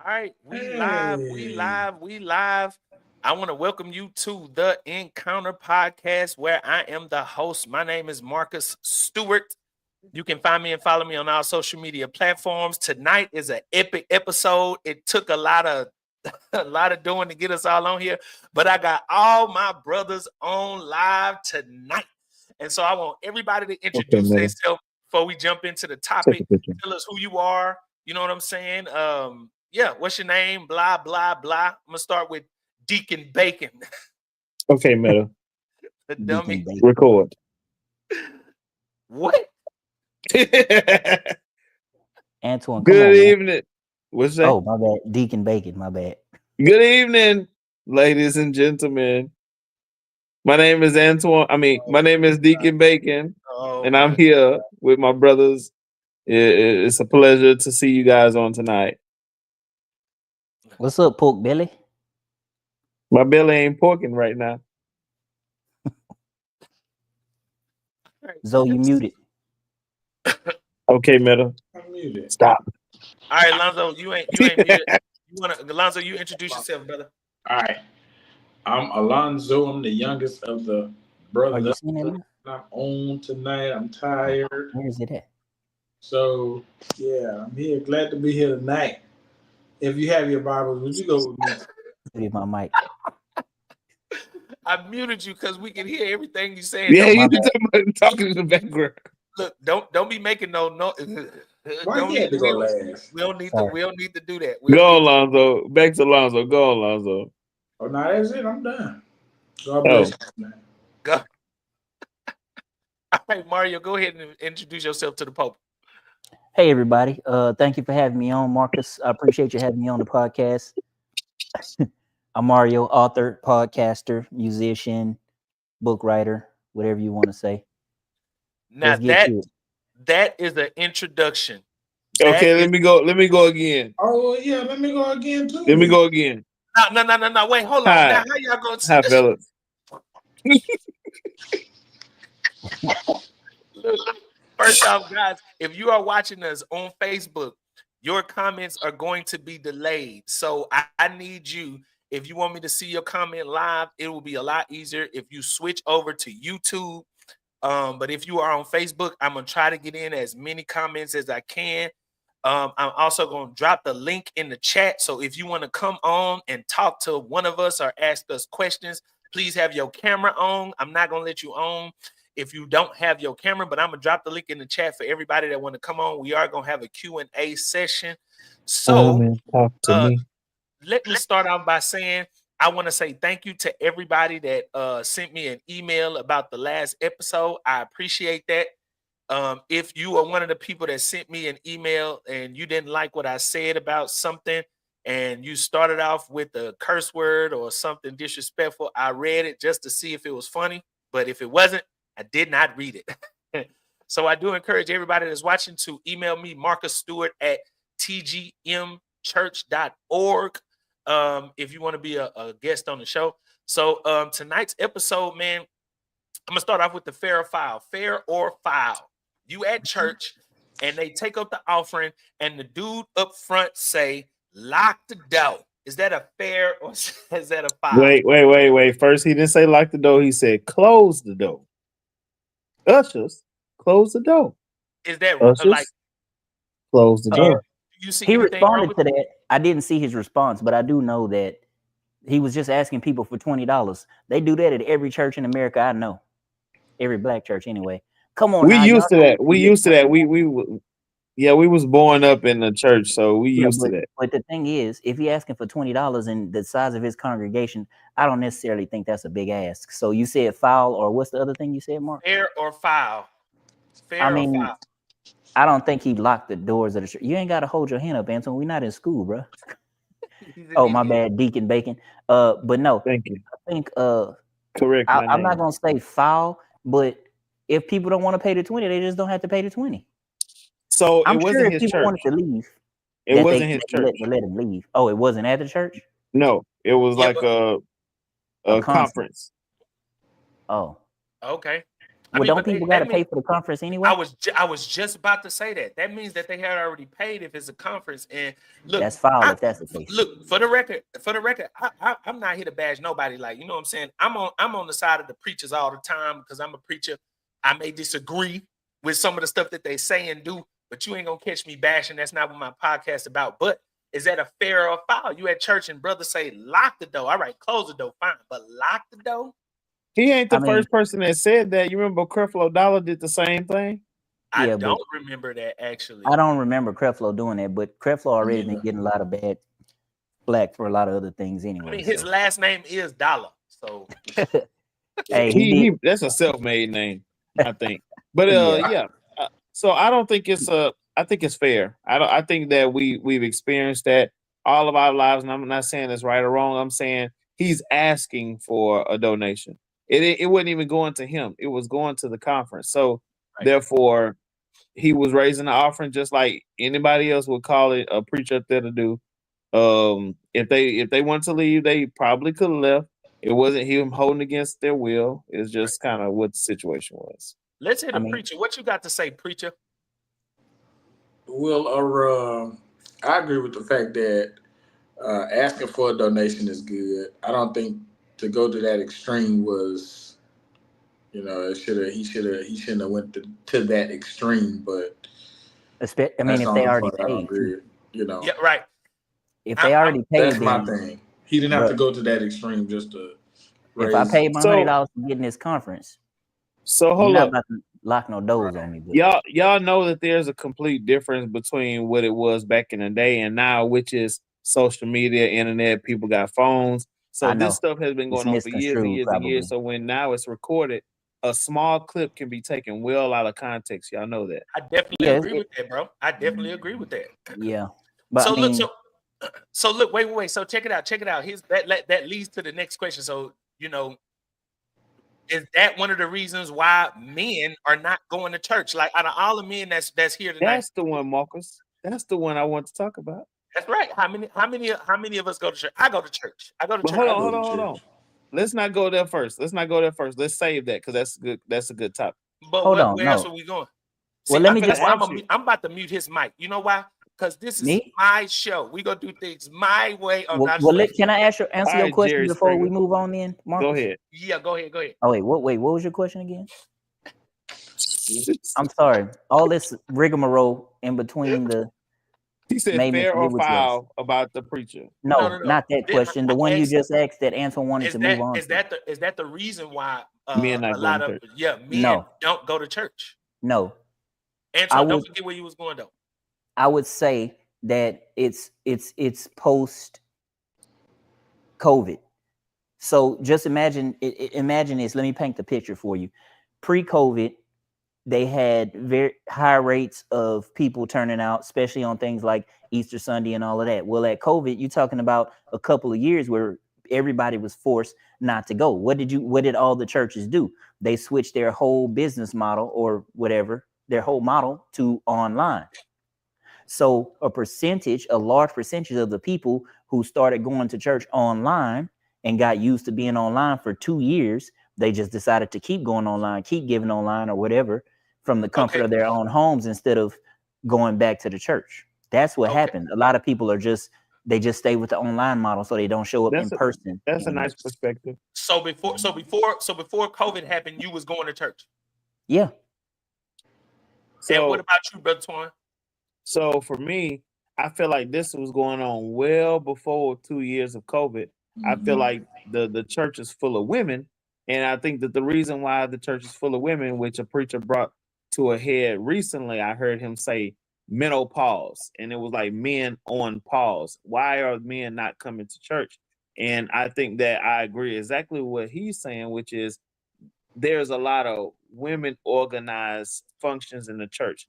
All right, Hey. we live. I want to welcome you to the Encounter Podcast, where I am the host. My name is Marcus Stewart. You can find me and follow me on all social media platforms. Tonight is an epic episode. It took a lot of a lot of doing to get us all on here, but I got all my brothers on live tonight. And so I want everybody to Okay, introduce Miller. themselves before we jump into the Take a topic. picture. Tell us who you are. You know what I'm saying? Yeah, what's your name? Blah, blah, blah. I'm gonna start with Deacon Bacon, Okay, Miller. the Deacon dummy. Bacon. Record. What? Good Antoine, come on, man. evening. What's that? Oh, my bad. Deacon Bacon, my bad. Good evening, ladies and gentlemen. My name is Antoine. My name is Deacon Bacon, Oh and I'm my here with my brothers. It's a pleasure to see you guys on tonight. What's up, Pork Belly? My belly ain't porking right now. Zoe, you muted. Okay, Miller. I'm muted. Stop. All right, Lonzo, you ain't muted. Lonzo, you introduce yourself, brother. All right. I'm Alonzo. I'm the youngest of the Are you brothers. seeing it now? I'm on tonight. I'm tired. Where is it at? So, yeah, I'm here. Glad to be here tonight. If you have your Bibles, would you go with me? Muted my mic. I muted you because we can hear everything you saying. Yeah, Don't you My talking in the background. look. Don't be making no. Why Don't you had to go we, last? we don't need to. Sorry. We don't need to do that. We Go don't on, need to, Lonzo. Back to Lonzo. Go on, Lonzo. Oh, no, that's it. I'm done. God Oh. bless you, man. go. All right, Mario, go ahead and introduce yourself to the Pope. Hey, everybody. Thank you for having me on, Marcus. I appreciate you having me on the podcast. I'm Mario, author, podcaster, musician, book writer, whatever you want to say. Now Let's get to it. that is an introduction. That Okay, is, let me go. Let me go again. Oh, yeah, let me go again, too. Let me go again. no. Wait, hold on. Hi. Now, how y'all going Hi, to fellas. look? First off, guys, if you are watching us on Facebook, your comments are going to be delayed. So I need you. If you want me to see your comment live, it will be a lot easier if you switch over to YouTube. But if you are on Facebook, I'm gonna try to get in as many comments as I can. I'm also gonna drop the link in the chat. So if you want to come on and talk to one of us or ask us questions, please have your camera on. I'm not gonna let you on if you don't have your camera, but I'm gonna drop the link in the chat for everybody that want to come on. We are gonna have a Q&A session. So Talk to me. let me start off by saying I want to say thank you to everybody that sent me an email about the last episode. I appreciate that. If you are one of the people that sent me an email and you didn't like what I said about something and you started off with a curse word or something disrespectful, I read it just to see if it was funny. But if it wasn't, I did not read it. So I do encourage everybody that's watching to email me, Marcus Stewart at tgmchurch.org. If you want to be a guest on the show. So tonight's episode, man, I'm gonna start off with the fair or foul. Fair or foul. You at church and they take up the offering, and the dude up front say, lock the door. Is that a fair or is that a foul? Wait. First, he didn't say lock the door. He said close the door. Ushers, close the door. Is that Ushers, like close the door. do you see He anything wrong responded with to that. I didn't see his response, but I do know that he was just asking people for $20. They do that at every church in America I know. Every black church, anyway. Come on, We now, used to y'all that. We used to that. We was born up in the church, so we Yeah, used to that. but the thing is, if you're asking for $20 and the size of his congregation, I don't necessarily think that's a big ask. So you said foul, or what's the other thing you said, Mark? fair or foul? Fair I or mean, foul? I don't think he locked the doors of the church. You ain't got to hold your hand up, Anton. We're not in school, bro. He's an Oh, my idiot. bad, Deacon Bacon. But no, Thank you. I think Correct my I'm not name. gonna say foul, but if people don't want to pay the 20, they just don't have to pay the 20. So I'm it sure wasn't if his people church. wanted to leave, It that wasn't his they church. let him leave. Oh, it wasn't at the church? No, it was Yeah, like but a concert. conference. Oh. okay. I Well, mean, don't but people got to that mean, pay for the conference anyway? I was just about to say that. That means that they had already paid if it's a conference. And look, That's foul if that's the case. look for the record, I'm not here to bash nobody. Like, you know what I'm saying? I'm on the side of the preachers all the time because I'm a preacher. I may disagree with some of the stuff that they say and do, but you ain't gonna catch me bashing. That's not what my podcast about. But is that a fair or foul? You at church and brothers say lock the door. All right, close the door, fine, but lock the door. He ain't the I mean, first person that said that. You remember Creflo Dollar did the same thing? I yeah, but don't remember that actually. I don't remember Creflo doing that. But Creflo already been Yeah. getting a lot of bad flack for a lot of other things I anyway. mean, his So. last name is Dollar, so Hey, he He did. that's a self-made name, I think. But Yeah. yeah. So I don't think it's I think it's fair. I think that we've experienced that all of our lives, and I'm not saying it's right or wrong. I'm saying he's asking for a donation. It wasn't even going to him. It was going to the conference. So right. therefore he was raising the offering just like anybody else would call it a preacher up there to do. If they wanted to leave, they probably could have left. It wasn't him holding against their will. It's just kind of what the situation was. Let's hear I the mean, preacher. What you got to say, preacher? Well, I agree with the fact that asking for a donation is good. I don't think to go to that extreme was, it he shouldn't have went to that extreme. But I mean, that's if the they only already part I don't paid too. agree. You know, Yeah, right. If they I'm already that's paid, my then, thing. He didn't have bro, to go to that extreme just to if I raise. paid my So $100 to get in this conference, so you're hold not up. about to lock no doors Right. on me. But Y'all know that there's a complete difference between what it was back in the day and now, which is social media, internet, people got phones. So I this know stuff has been it's going on for years and misconstrued, years and years. probably. So when now it's recorded, a small clip can be taken well out of context. Y'all know that. I definitely Yeah, agree with that, bro. I definitely agree with that. yeah. But I So look, mean, so look, wait. So check it out. Check it out. Here's that leads to the next question. So, is that one of the reasons why men are not going to church? Like out of all the men that's here tonight, That's the one, Marcus. That's the one I want to talk about. that's right. How many of us go to church? I go to church. I go to But church. I go to hold on. church. Let's not go there first. Let's save that because that's good. That's a good topic. But hold on, where else no. are we going? Well, See, let me finna that's just why ask you. I'm about to mute his mic. You know why? Because this is me. my show. We gonna do things my way. I'm Well, not just can I All answer your right, question Jerry before we Springer, move on, then, go Marcus? ahead. yeah. Go ahead. Go ahead. Oh wait, what was your question again? I'm sorry. All this rigmarole in between the He said made me fair or forget what you asked. foul about the preacher. No, No, no, no. not that Then question. The I one you asked, just asked that Antoine wanted is to move that on is to. that the is that the reason why Men not a going lot to of church. men No, don't go to church? no. I Antoine, don't would forget where you was going though. I would say that it's post COVID. So just imagine this. Let me paint the picture for you. Pre-COVID, they had very high rates of people turning out, especially on things like Easter Sunday and all of that. Well, at COVID, you're talking about a couple of years where everybody was forced not to go. What did all the churches do? They switched their whole business model or whatever, their whole model to online. So a large percentage of the people who started going to church online and got used to being online for 2 years, they just decided to keep going online, keep giving online or whatever from the comfort Okay, of their own homes instead of going back to the church. That's what okay. happened. A lot of people they just stay with the online model so they don't show up in That's a person that's a anymore. nice perspective. So before COVID happened, you was going to church. Yeah. And what So about you, brother Twan? so for me, I feel like this was going on well before 2 years of COVID. I feel Mhm. like the church is full of women, and I think that the reason why the church is full of women, which a preacher brought to a head recently, I heard him say menopause, and it was like men on pause. Why are men not coming to church? And I think that I agree exactly what he's saying, which is there's a lot of women organized functions in the church,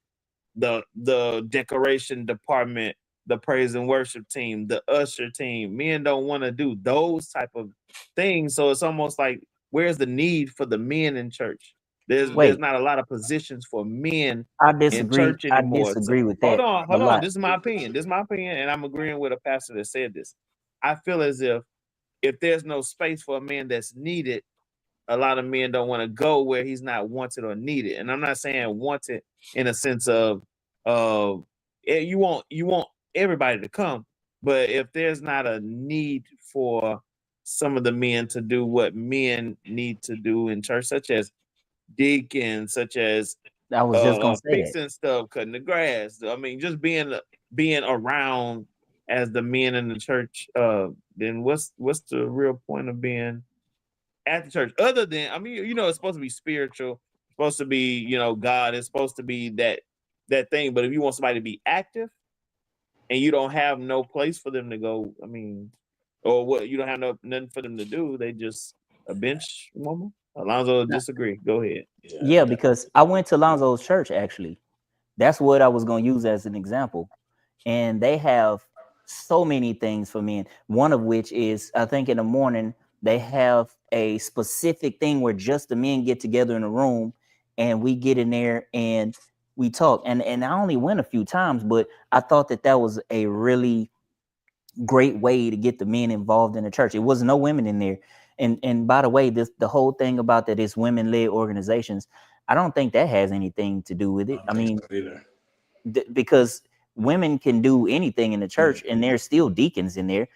the decoration department, the praise and worship team, the usher team. Men don't want to do those type of things. So it's almost like where's the need for the men in church? There's Wait, not a lot of positions for men I in disagree. church I anymore. So disagree with hold that on, a hold on. lot. This is my opinion. This is my opinion, and I'm agreeing with a pastor that said this. I feel as if there's no space for a man that's needed, a lot of men don't want to go where he's not wanted or needed. And I'm not saying wanted in a sense of you want everybody to come, but if there's not a need for some of the men to do what men need to do in church, such as deacons, such as I was just gonna say that. fixing stuff, cutting the grass. I mean, just being around as the men in the church. Then what's the real point of being at the church? Other than, I mean, it's supposed to be spiritual, it's supposed to be, God. It's supposed to be that thing. But if you want somebody to be active and you don't have no place for them to go, I mean, or what, you don't have nothing for them to do, they just a bench woman. Alonzo disagree. Go ahead. Yeah, because I went to Lonzo's church actually. That's what I was going to use as an example. And they have so many things for men. One of which is, I think in the morning, they have a specific thing where just the men get together in a room and we get in there and we talk. And I only went a few times, but I thought that was a really great way to get the men involved in the church. It was no women in there. And by the way, the whole thing about that is women-led organizations, I don't think that has anything to do with it. I mean, because women can do anything in the church and there's still deacons in there.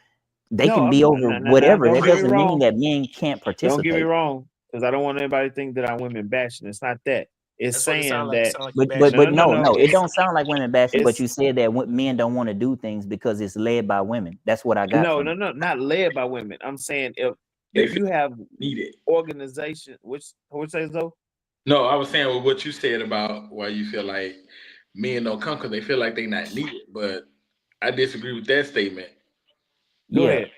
They can be over whatever. Don't That get me doesn't wrong. mean that men can't participate. Don't get me wrong, because I don't want anybody to think that I'm women bashing. It's not that. It's That's what it saying sound like. that. It sound like you But bashing. no, it don't sound like women bashing. But it's- you said that men don't want to do things because it's led by women. That's what I got. No, not led by women. I'm saying if you have needed organization, which says though. No, I was saying with what you said about why you feel like men don't come because they feel like they not needed, but I disagree with that statement. Go ahead.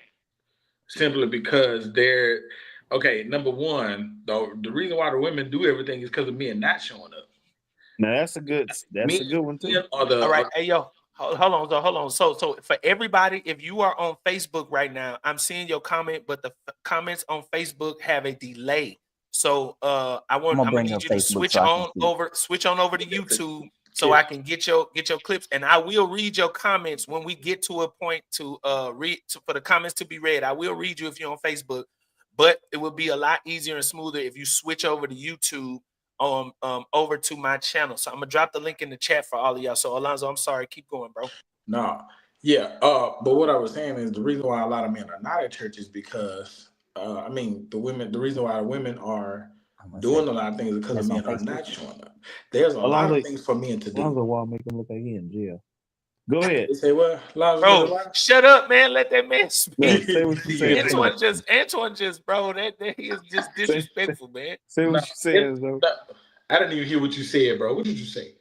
Simply because they're okay. Number one, though, the reason why the women do everything is because of men not showing up. Now that's a good one too. All right, hey yo, hold on. So for everybody, if you are on Facebook right now, I'm seeing your comment, but the comments on Facebook have a delay. So I'm gonna need you to switch on over to YouTube so I can get your clips, and I will read your comments when we get to a point to read for the comments to be read. I will read you if you're on Facebook, but it will be a lot easier and smoother if you switch over to YouTube over to my channel. So I'm gonna drop the link in the chat for all of y'all. So Alonzo, I'm sorry, keep going, bro. No, yeah. But what I was saying is the reason why a lot of men are not at church is because I mean the reason why women are doing a lot of things is because the men are not showing up. There's a lot of things for men to do. Alonzo Wall make him look like he in jail. Go ahead. You say what? Bro, shut up, man. Let that man speak. Say what you saying. Antoine just, bro, that he is just disrespectful, man. Say what you saying, though. I didn't even hear what you said, bro. What did you say?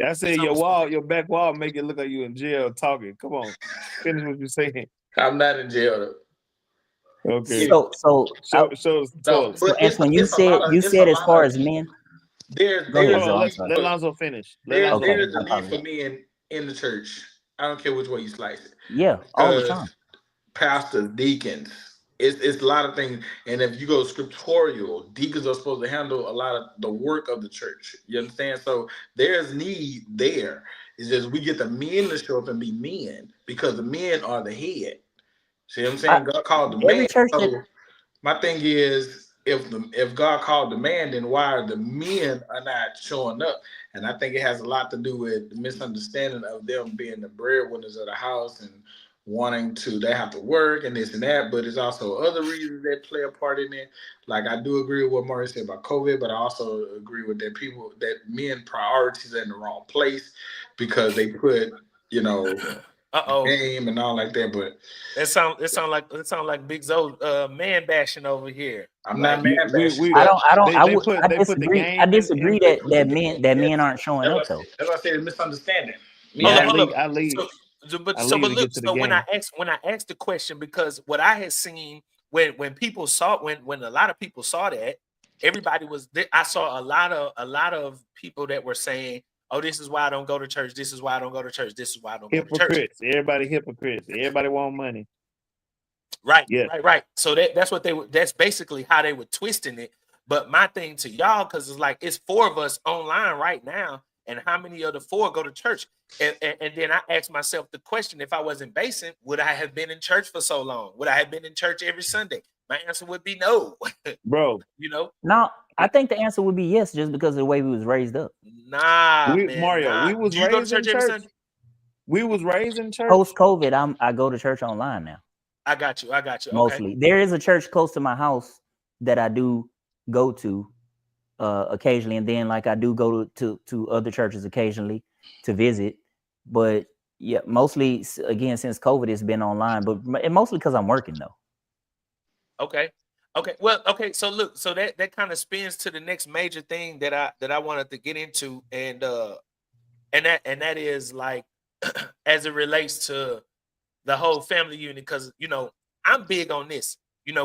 I said your back wall make it look like you in jail talking. Come on, finish what you're saying. I'm not in jail. Okay. So Antoine, you said as far as men. Let Lonzo finish. There's a need for men in the church. I don't care which way you slice it. Yeah, all the time. Pastors, deacons, it's a lot of things. And if you go scriptorial, deacons are supposed to handle a lot of the work of the church. You understand? So there's need there. It's just we get the men to show up and be men because the men are the head. See what I'm saying? God called the man. So my thing is, if God called the man, then why are the men are not showing up? And I think it has a lot to do with the misunderstanding of them being the breadwinners of the house and wanting to, they have to work and this and that, but it's also other reasons that play a part in it. Like I do agree with what Maurice said about COVID, but I also agree with that men priorities are in the wrong place because they put, game and all like that. But it sound like Big Zo man bashing over here. I'm not man bashing. I disagree that men aren't showing up though. That's why I say it's misunderstanding. I leave. So when I asked the question, because what I had seen when people saw when a lot of people saw that, everybody was I saw a lot of people that were saying, oh, this is why I don't go to church. This is why I don't go to church. This is why I don't go to church. Everybody hypocrites. Everybody want money. Right. Yeah. Right. So that's basically how they were twisting it. But my thing to y'all, because it's like it's 4 of us online right now, and how many of the 4 go to church? And then I asked myself the question: if I wasn't basing, would I have been in church for so long? Would I have been in church every Sunday? My answer would be no. bro. You know, Now, I think the answer would be yes, just because of the way we was raised up. nah, We man, Mario, nah. we was Do you go to raised in church every church. Sunday? We was raised in church. Post COVID, I go to church online now. I got you. I got you. Okay. Mostly, there is a church close to my house that I do go to occasionally, and then like I do go to other churches occasionally to visit. But yeah, mostly again since COVID, it's been online, but mostly because I'm working though. Okay. Okay. Well, okay. So look, so that kind of spins to the next major thing that I wanted to get into, and that is like as it relates to the whole family unit, because I'm big on this.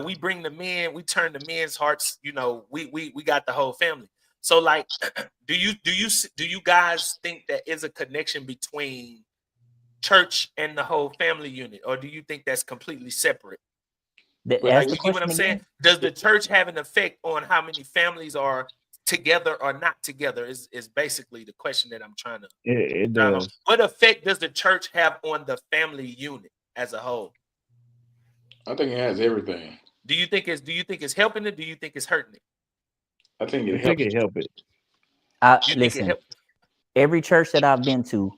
We bring the men, we turn the men's hearts. We got the whole family. So like, do you guys think that is a connection between church and the whole family unit, or do you think that's completely separate? But Ask Like, the you get what question I'm saying? again. Does the church have an effect on how many families are together or not together? Is basically the question that I'm trying to it drive home. does. What effect does the church have on the family unit as a whole? I think it has everything. Do you think it's helping it? Do you think it's hurting it? I think I it think helps. it help it. You think it Listen, helps? every church that I've been to,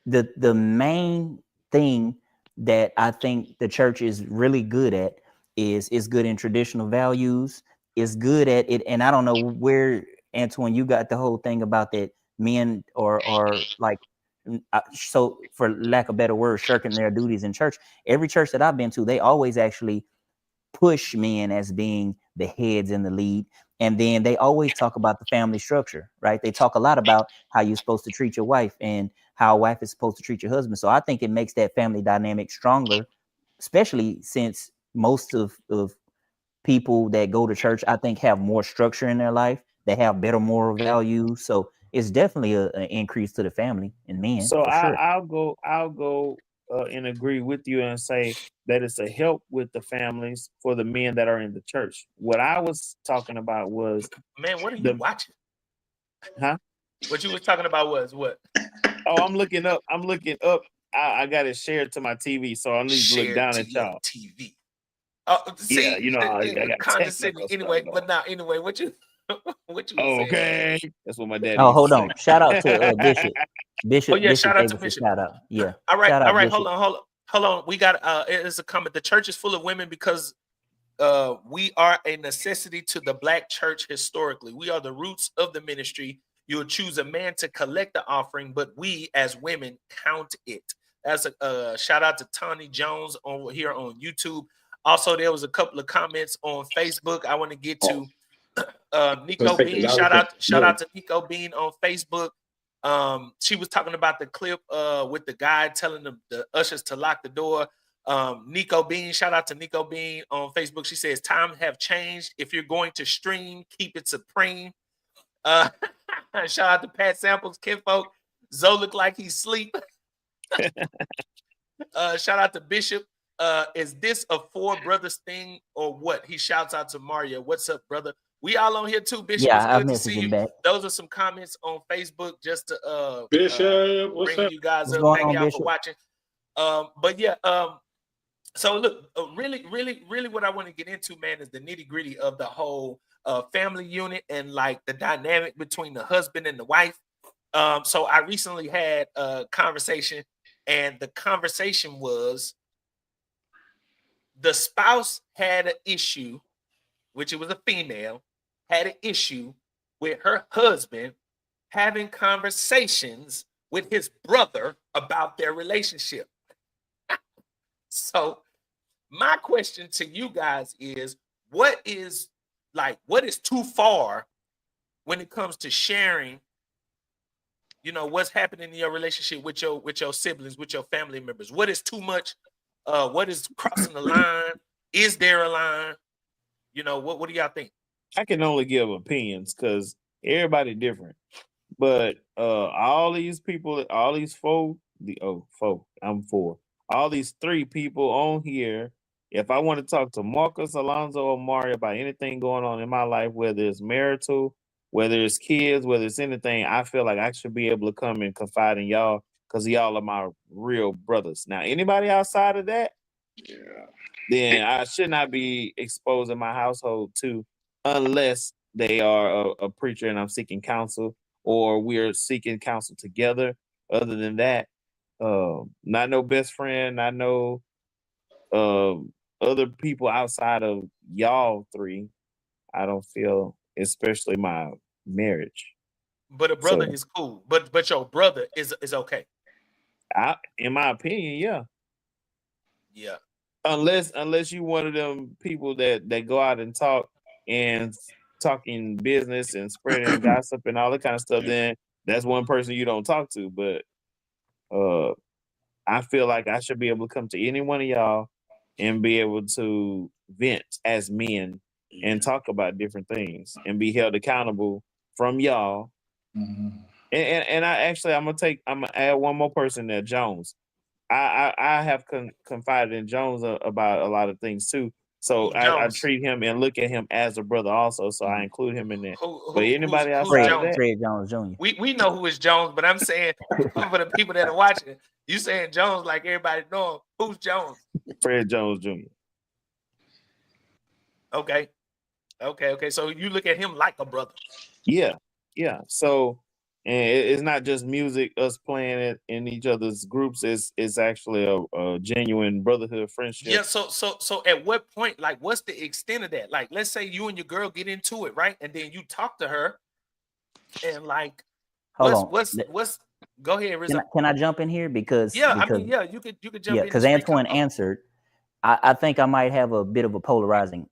the main thing that I think the church is really good at is good in traditional values. Is good at it, and I don't know where Antoine you got the whole thing about that men are like so for lack of better word shirking their duties in church. Every church that I've been to, they always actually push men as being the heads and the lead. And then they always talk about the family structure, right? They talk a lot about how you're supposed to treat your wife and how a wife is supposed to treat your husband. So I think it makes that family dynamic stronger, especially since most of people that go to church, I think, have more structure in their life. They have better moral values. So it's definitely an increase to the family and men So for sure. I'll go and agree with you and say that it's a help with the families for the men that are in the church. What I was talking about was Man, what are you the watching? huh? What you was talking about was what? Oh, I'm looking up. I'm looking up. I got it shared to my TV, so I need to look Shared down to at your y'all. TV. Yeah, See, you know how I got condescending technical stuff anyway. going. But now, anyway, what you what you was saying? Okay, that's what my daddy Oh, used hold to on. Shout out to say. Bishop. Oh yeah, Bishop shout out gave to us a Bishop. shout out. Yeah. All right, Shout all out right. Bishop. Hold on. We got it's a comment. The church is full of women because we are a necessity to the black church historically. We are the roots of the ministry. You'll choose a man to collect the offering, but we as women count it. That's a shout out to Tawny Jones over here on YouTube. Also, there was a couple of comments on Facebook I want to get Oh, to. let's Nico take it Bean, out. shout No, out to Nico Bean on Facebook. She was talking about the clip with the guy telling the ushers to lock the door. Nico Bean, shout out to Nico Bean on Facebook. She says, "Times have changed. If you're going to stream, keep it supreme." Uh, shout out to Pat Samples, Kinfolk. Zoe look like he's asleep. Shout out to Bishop. Is this a four brothers thing or what? He shouts out to Mario. What's up, brother? We all on here too, Bishop. It's Yeah, I've good to messaged see him you. back. Those are some comments on Facebook just to Bishop, what's bring up? you guys What's up. going Thank on, y'all for Bishop? watching. But yeah, so look, really what I want to get into, man, is the nitty-gritty of the whole family unit and like the dynamic between the husband and the wife. So I recently had a conversation, and the conversation was the spouse had an issue, which it was a female, had an issue with her husband having conversations with his brother about their relationship. So my question to you guys is what is too far when it comes to sharing, what's happening in your relationship with your siblings, with your family members? What is too much? What is crossing the line? Is there a line? What do y'all think? I can only give opinions because everybody different. But all these people, all these four, I'm four. All these three people on here, if I want to talk to Marcus, Alonzo, or Mario about anything going on in my life, whether it's marital, whether it's kids, whether it's anything, I feel like I should be able to come and confide in y'all because y'all are my real brothers. Now, anybody outside of that, Yeah. then I should not be exposing my household to, unless they are a preacher and I'm seeking counsel, or we're seeking counsel together. Other than that, not no best friend, not no other people outside of y'all three. I don't feel, especially my marriage. But a brother So, is cool. But your brother is okay. in my opinion, yeah. Yeah. Unless you one of them people that go out and and talking business and spreading gossip and all that kind of stuff, then that's one person you don't talk to. But uh I feel like I should be able to come to any one of y'all and be able to vent as men and talk about different things and be held accountable from y'all. Mhm. And I'm gonna add one more person there, Jones. I have confided in Jones about a lot of things too. So Who's I Jones? treat him and look at him as a brother also. So I include him in that. But Who's anybody outside of Jones? that, Fred Jones Jr. We know who is Jones, but I'm saying for the people that are watching, you saying Jones like everybody know him. Who's Jones? Fred Jones Jr. Okay. So you look at him like a brother. Yeah, yeah. So, and it's not just music, us playing it in each other's groups. It's actually a genuine brotherhood friendship. Yeah. So at what point, like, what's the extent of that? Like, let's say you and your girl get into it, right? And then you talk to her, and like, Hold on. what's? Go ahead, Rizzo. Can I jump in here because Yeah, I mean, yeah, you could jump in. because And speak Antoine up. answered. I think I might have a bit of a polarizing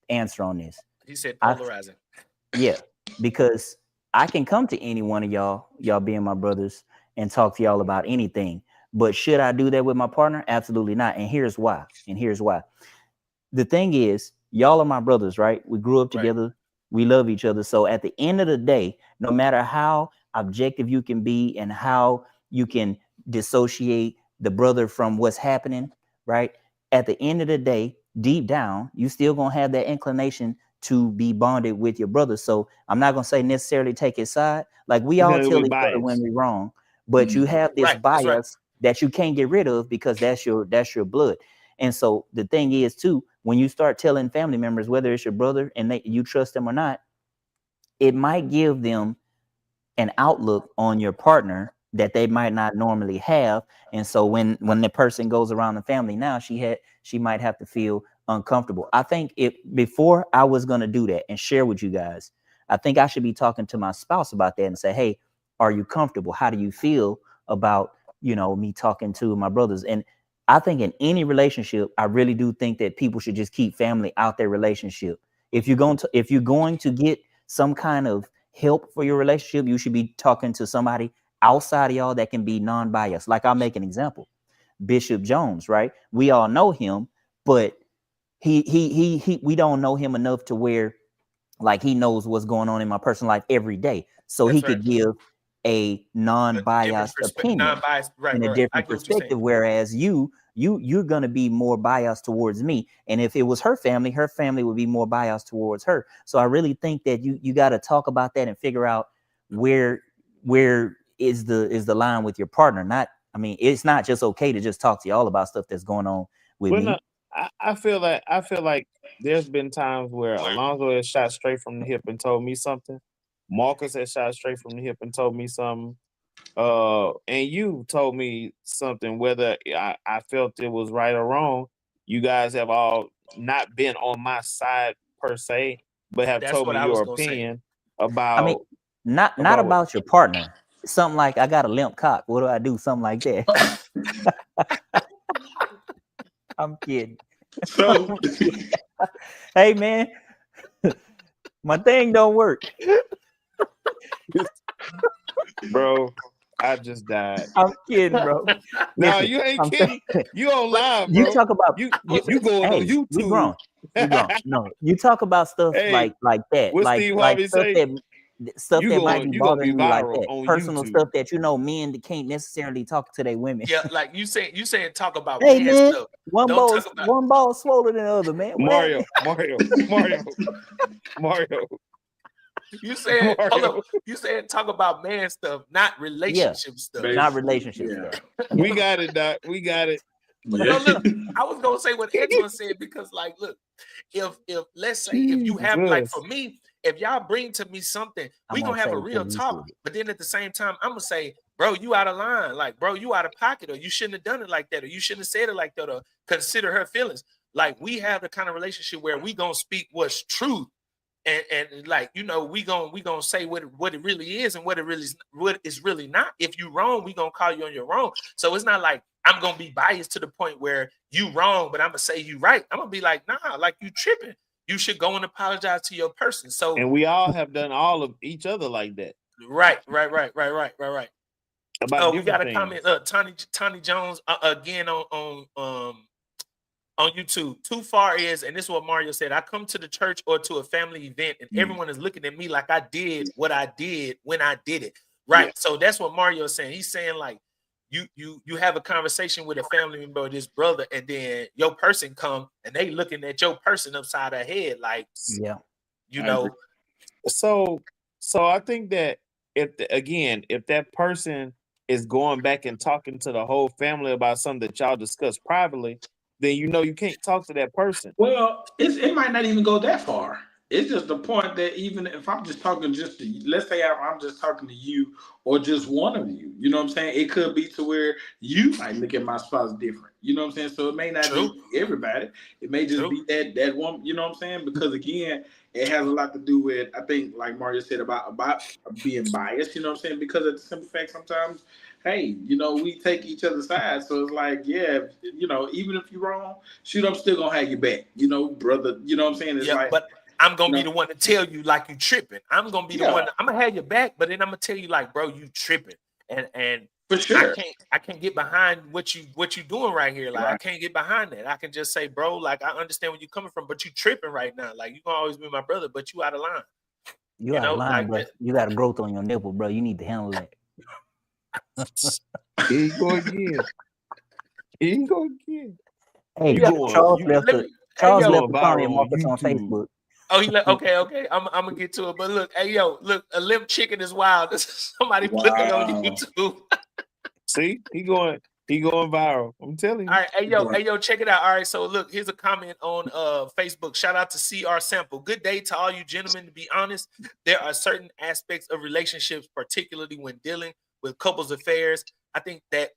answer on this. He said I polarizing. Yeah, because I can come to any one of y'all being my brothers, and talk to y'all about anything. But should I do that with my partner? Absolutely not. And here's why. The thing is, y'all are my brothers, right? We grew up Right. together. We love each other. So at the end of the day, no matter how objective you can be and how you can dissociate the brother from what's happening, right? At the end of the day, deep down, you still gonna have that inclination to be bonded with your brother. So I'm not gonna say necessarily take his side. Like, we You're all gonna tell be each other when biased. we're wrong, but you have this Right. That's right. bias that you can't get rid of because that's your blood. And so the thing is too, when you start telling family members, whether it's your brother and you trust them or not, it might give them an outlook on your partner that they might not normally have. And so when the person goes around the family now, she might have to feel uncomfortable. I think before I was going to do that and share with you guys, I think I should be talking to my spouse about that and say, hey, are you comfortable? How do you feel about, me talking to my brothers? And I think in any relationship, I really do think that people should just keep family out their relationship. If you're going to get some kind of help for your relationship, you should be talking to somebody outside of y'all that can be non-biased. Like, I'll make an example. Bishop Jones, right? We all know him, but we don't know him enough to where, like, he knows what's going on in my personal life every day. So That's he right. could give a non-biased opinion Non-biased. Right. in a Right. I different get what you're saying. perspective. Whereas you're gonna be more biased towards me. And if it was her family would be more biased towards her. So I really think that you got to talk about that and figure out where is the line with your partner. It's not just okay to just talk to y'all about stuff that's going on with Well, me. no, I feel like there's been times where Alonzo has shot straight from the hip and told me something. Marcus has shot straight from the hip and told me something. And you told me something, whether I felt it was right or wrong. You guys have all not been on my side per se, but have That's told what me I was your gonna say. opinion I mean, about not what. about your partner. Something like, I got a limp cock. What do I do? Something like that. I'm kidding. So, Hey man, my thing don't work. Bro, I just died. I'm kidding, bro. No, Listen, you ain't I'm kidding. You on live, you bro. talk about You going on hey, we YouTube. grown. We grown. No, you talk about stuff Hey, like that, what like Steve Harvey stuff say? that might be You gonna be bothering you, like viral that. on Personal YouTube. stuff that men that can't necessarily talk to their women. Yeah, like you saying talk about Hey man man, stuff. one Don't talk about ball swollen than the other, man. What happened? Mario. you saying hold Mario. up. You saying talk about man stuff, not relationship stuff. Not relationship stuff. We got it, Doc. We got it. No, look, I was gonna say what Edwin said because, like, look, if let's say if you have like for me, if y'all bring to me something, we gonna have a real talk. But then at the same time, I'm gonna say, bro, you out of line, like, bro, you out of pocket, or you shouldn't have done it like that, or you shouldn't have said it like that, or consider her feelings. Like, we have the kind of relationship where we gonna speak what's truth. And like, you know, we gonna say what it really is and what is really not. If you wrong, we gonna call you on your wrong. So it's not like I'm gonna be biased to the point where you wrong, but I'm gonna say you right. I'm gonna be like, nah, like you tripping. You should go and apologize to your person. So, and we all have done all of each other like that. right. About We got a things. comment. Tony Jones again on YouTube. Too far is, and this is what Mario said, I come to the church or to a family event and everyone is looking at me like I did what I did when I did it. Right. Yeah. So that's what Mario is saying. He's saying, like, you have a conversation with a family member or this brother, and then your person come and they looking at your person upside their head, like, yeah, you know. So I think that if that person is going back and talking to the whole family about something that y'all discussed privately, then you know you can't talk to that person. Well, it might not even go that far. It's just the point that even if I'm just talking just to, let's say I'm just talking to you or just one of you, you know what I'm saying? It could be to where you might look at my spouse different. You know what I'm saying? So it may not just be everybody. It may just be that one, you know what I'm saying? Because again, it has a lot to do with, I think, like Mario said, about being biased, you know what I'm saying? Because of the simple fact sometimes, hey, you know, we take each other's sides. So it's like, yeah, you know, even if you're wrong, shoot, I'm still gonna have you back, you know, brother. You know what I'm saying? It's like, but I'm gonna be the one to tell you like you tripping. I'm gonna be the one. I'm gonna have your back, but then I'm gonna tell you like, bro, you tripping, and for sure, I can't get behind what you doing right here. Like, I can't get behind that. I can just say, bro, like, I understand where you're coming from, but you tripping right now. Like, you gonna always be my brother, but you out of line. You out of line, like, bro. You got a growth on your nipple, bro. You need to handle that. Here you go again. Hey, Charles left a comment, Marcus, on Facebook. Oh, he like, okay. I'm gonna get to it. But look, hey, yo, look, a limp chicken is wild. Somebody put that on YouTube. See, he going viral. I'm telling you. All right, hey yo, check it out. All right, so look, here's a comment on Facebook. Shout out to CR Sample. Good day to all you gentlemen. To be honest, there are certain aspects of relationships, particularly when dealing with couples affairs. I think that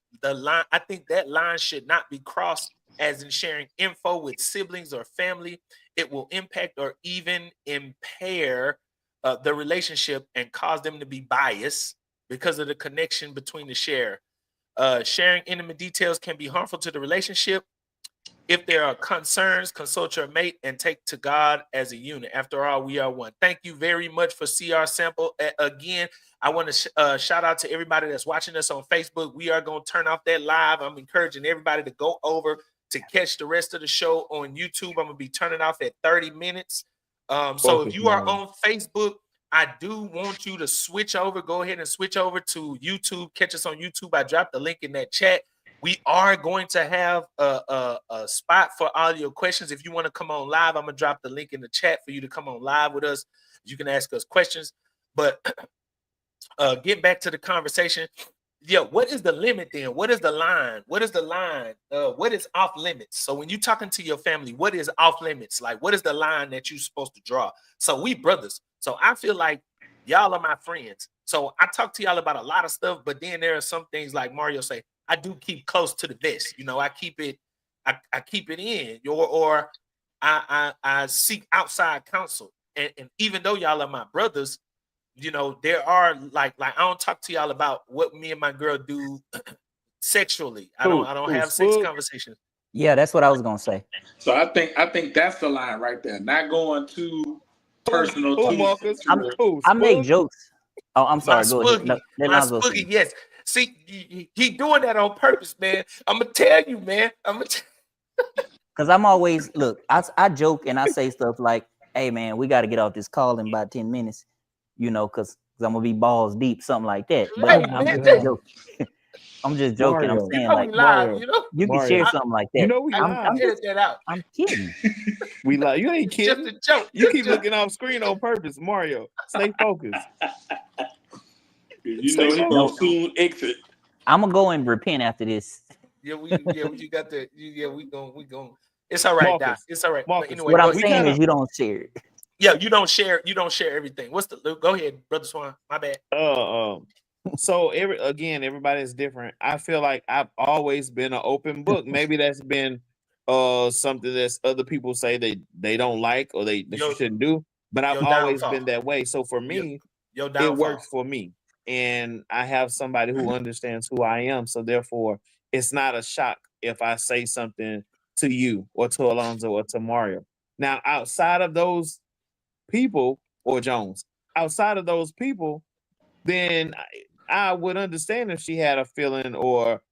line should not be crossed, as in sharing info with siblings or family. It will impact or even impair the relationship and cause them to be biased because of the connection between the share. Sharing intimate details can be harmful to the relationship. If there are concerns, consult your mate and take to God as a unit. After all, we are one. Thank you very much for CR Sample. Again, I want to shout out to everybody that's watching us on Facebook. We are going to turn off that live. I'm encouraging everybody to go over to catch the rest of the show on YouTube. I'm going to be turning off at 30 minutes. So if you are on Facebook, I do want you to switch over. Go ahead and switch over to YouTube. Catch us on YouTube. I dropped the link in that chat. We are going to have a spot for all your questions. If you want to come on live, I'm going to drop the link in the chat for you to come on live with us. You can ask us questions. But get back to the conversation. Yeah, what is the limit then? What is the line? What is the line? What is off limits? So when you're talking to your family, what is off limits? Like, what is the line that you're supposed to draw? So we brothers. So I feel like y'all are my friends. So I talk to y'all about a lot of stuff, but then there are some things like Mario say, I do keep close to the vest. You know, I keep it in, or I seek outside counsel. And even though y'all are my brothers, you know, there are like I don't talk to y'all about what me and my girl do sexually. I don't have sex conversations. Yeah, that's what I was gonna say. So I think that's the line right there. Not going too personal. I make jokes. Oh, I'm sorry. Go ahead. No, my spooky, yes. See, he doing that on purpose, man. I'm gonna tell you, man. Because I'm always I joke and I say stuff like, "Hey, man, we got to get off this call in about 10 minutes." You know, because I'm gonna be balls deep, something like that. But I'm just joking. I'm just joking. Mario, I'm saying like, Mario, you can share something like that. You know we edit that out. I'm kidding. We lie. You ain't kidding. Just a joke. You keep looking off screen on purpose, Mario. Stay focused. You know he's gonna soon exit. I'm gonna go and repent after this. You got the we going. It's all right, Doc. Marcus, It's all right. But Marcus, anyway, What go I'm ahead. we saying kind is of you don't share it. Yeah, you don't share everything. What's the go ahead, Brother Swan. My bad. so everybody is different. I feel like I've always been an open book. Maybe that's been something that other people say they don't like or that you Your shouldn't do. But I've your always downfall. been that way. So for Your me, your it downfall. works for me. And I have somebody who understands who I am. So therefore, it's not a shock if I say something to you or to Alonzo or to Mario. Now, outside of those people or Jones, outside of those people, then I would understand if she had a feeling or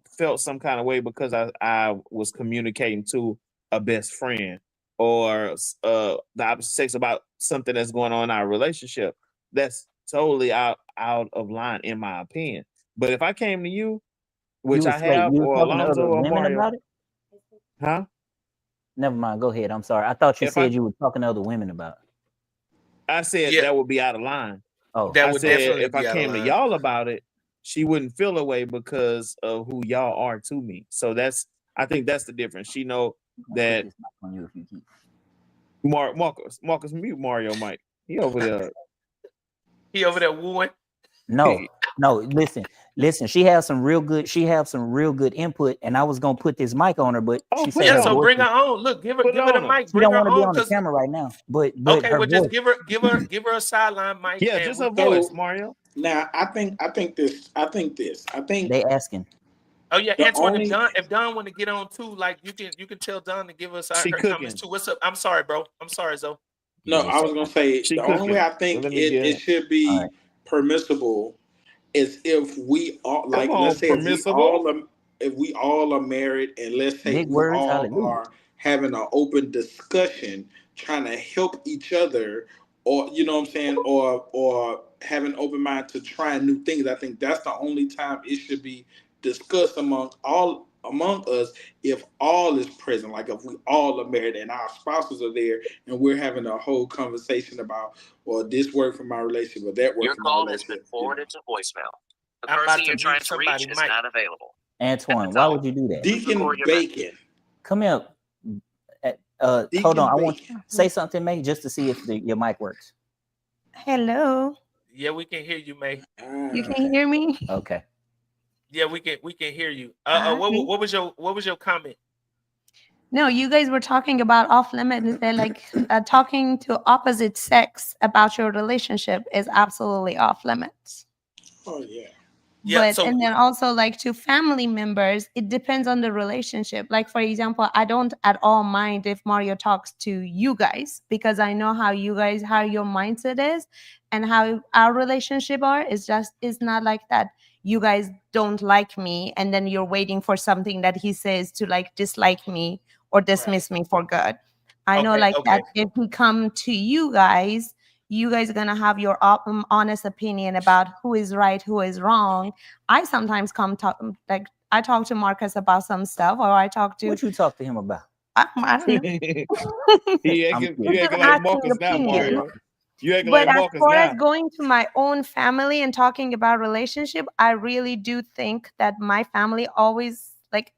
felt some kind of way because I was communicating to a best friend or the opposite sex about something that's going on in our relationship. That's totally out of line in my opinion. But if I came to you, which I have, You was or talking to Alonzo other or women Mario, about it? huh? Never mind. Go ahead. I'm sorry. I thought you If I said you were talking to other women about it. I said Yeah, that would be out of line. Oh, that I would said definitely if I be out of came to line. y'all about it, she wouldn't feel away because of who y'all are to me. So I think that's the difference. She know I'm gonna put that this mic on you if you keep. Marcus mute Mario Mike. He over there. He over there wooing. No, no. Listen. She has some real good. She have some real good input, and I was gonna put this mic on her, but Oh, she put say it Yeah, her so on. voice. bring her on. Look, Put it give her the on her. mic. She Bring don't her want to be on, on the cause camera right now, but okay, her well just voice. give her a sideline mic, Yeah, and just we her can. voice, So Mario. now I think They asking. Oh yeah, the Antoine. If only Don want to get on too, like you can tell Don to give us She her comments cooking. too. What's up? I'm sorry, bro. I'm sorry, Zoe. You no, I just say, was gonna say She the only way cooking. I So think let me it get should all right. be permissible is if we all come like let's on, say permissible. if we all are married and let's say Big we words. all Hallelujah. are having an open discussion trying to help each other or you know what I'm saying or having open mind to trying new things. I think that's the only time it should be discussed among us if all is present, like if we all are married and our spouses are there and we're having a whole conversation about, well, this worked for my relationship or that worked for my relationship. You know. To voicemail. The I'm person about to you're trying mute to reach somebody is mic. not available. At the Antoine, why tone, would you do that? Deacon Bacon. Come here. Hold Deacon on. I want Bacon. say something, May, just to see if your mic works. Hello, Yeah, we can hear you, May. you Ah, can hear me? Okay. Yeah, we can hear you. Hi. What was your comment? No, you guys were talking about off limits. Like talking to opposite sex about your relationship is absolutely off limits. oh yeah. Yeah, But so and then also like to family members, it depends on the relationship. Like for example, I don't at all mind if Mario talks to you guys because I know how your mindset is and how our relationship are. It's not like that you guys don't like me and then you're waiting for something that he says to like dislike me or right. dismiss me for good. I know Okay, like that okay. if we come to you guys are gonna have your honest opinion about who is right, who is wrong. I sometimes come talk like I talk to Marcus about some stuff, or I talk to What you talk to him about? I don't know. I'm You It's kidding. just acting like asking Marcus now, opinion. Mario. You acting But like as Marcus far as now. going to my own family and talking about relationship, I really do think that my family always like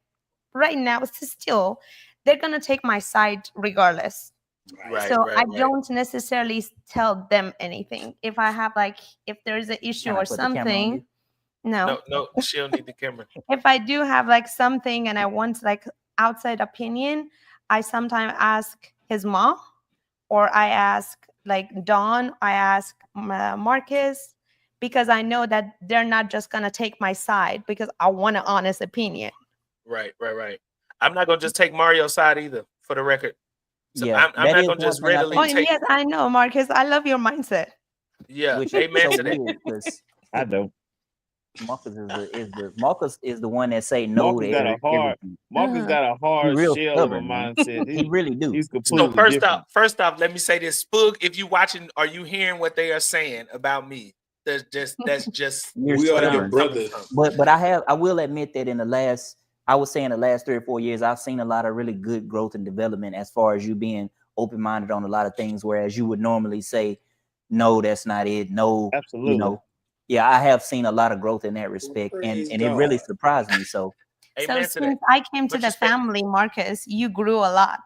right now still they're gonna take my side regardless. Right. Right, So I right, right. don't necessarily tell them anything. If I have like if there's an issue Can I or put the camera on something, you? no. No, no, she don't need the camera. If I do have like something and I want like outside opinion, I sometimes ask his mom or I ask like Dawn, I ask Marcus because I know that they're not just gonna take my side because I want an honest opinion. Right, right, right. I'm not gonna just take Mario's side either, for the record. So Yeah, I'm that not is gonna one just thing I Oh, readily think, and take. yes, I know, Marcus. I love your mindset. Yeah, which is amen so to that. weird because I don't. Marcus is the one that say no Marcus to got a hard everything. Marcus got a He hard real shell of a stubborn, man. mindset. He really do. He's So completely different. first off, let me say this. Spook, if you watching, are you hearing what they are saying about me? That's just You're We are where your I'm stubborn. coming from. brothers. But I will admit that in the last, I would say in the last 3 or 4 years, I've seen a lot of really good growth and development as far as you being open minded on a lot of things, whereas you would normally say, no, that's not it. No, you Absolutely. know. Yeah, I have seen a lot of growth in that Well, respect, and praise and it really God. surprised me. So So Amen to that. since I came to Much the respect. family, Marcus, you grew a lot.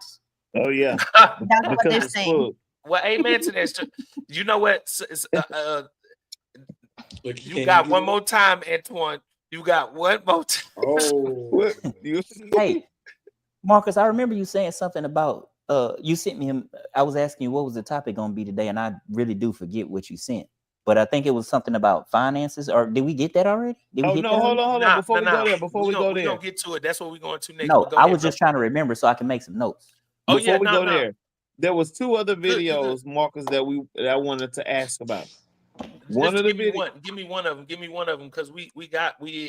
Oh yeah, That's what because they're of saying. spook. Well, amen to that. You know what? Look, You can you got get one it? more time, Antoine. You got one more time. Oh, What you? Hey, Marcus, I remember you saying something about you sent me him. I was asking you what was the topic gonna be today, and I really do forget what you sent. But I think it was something about finances, or did we get that already? Did we Oh hit no, that hold already? on, hold on. Nah, Before we go there, before we go We there, gonna get to it. That's what we're going to next. No, But go I ahead, was bro. just trying to remember so I can make some notes. Oh yeah, before we no, go no. there, there was two other Good, good, good. videos, Marcus, that I wanted to ask about. One Just of the give me video, one. Give me one of them. Give me one of them because we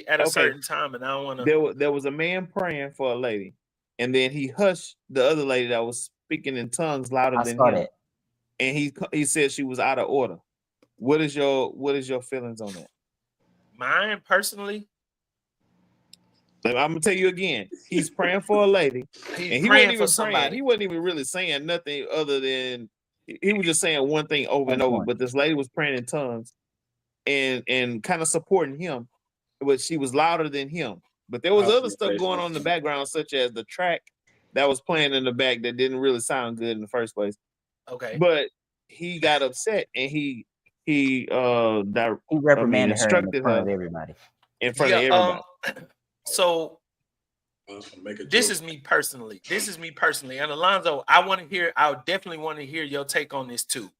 at a okay, certain time, and I don't want to. there was a man praying for a lady, and then he hushed the other lady that was speaking in tongues louder I than saw him, that. and he said she was out of order. What is your feelings on that? Mine personally, I'm gonna tell you again. He's praying for a lady, he's and he wasn't praying for even praying. He somebody. wasn't even really saying nothing other than he was just saying one thing over On and over. point. But this lady was praying in tongues and kind of supporting him, but she was louder than him. But there was I other see stuff going on in the basically. background, such as the track that was playing in the back that didn't really sound good in the first place. Okay. But he got upset and he He reprimanded her in instructed front her of everybody. in front of Yeah. everybody. So I was gonna make a this joke. is me personally. This is me personally. And Alonzo, I want to hear. I definitely want to hear your take on this too.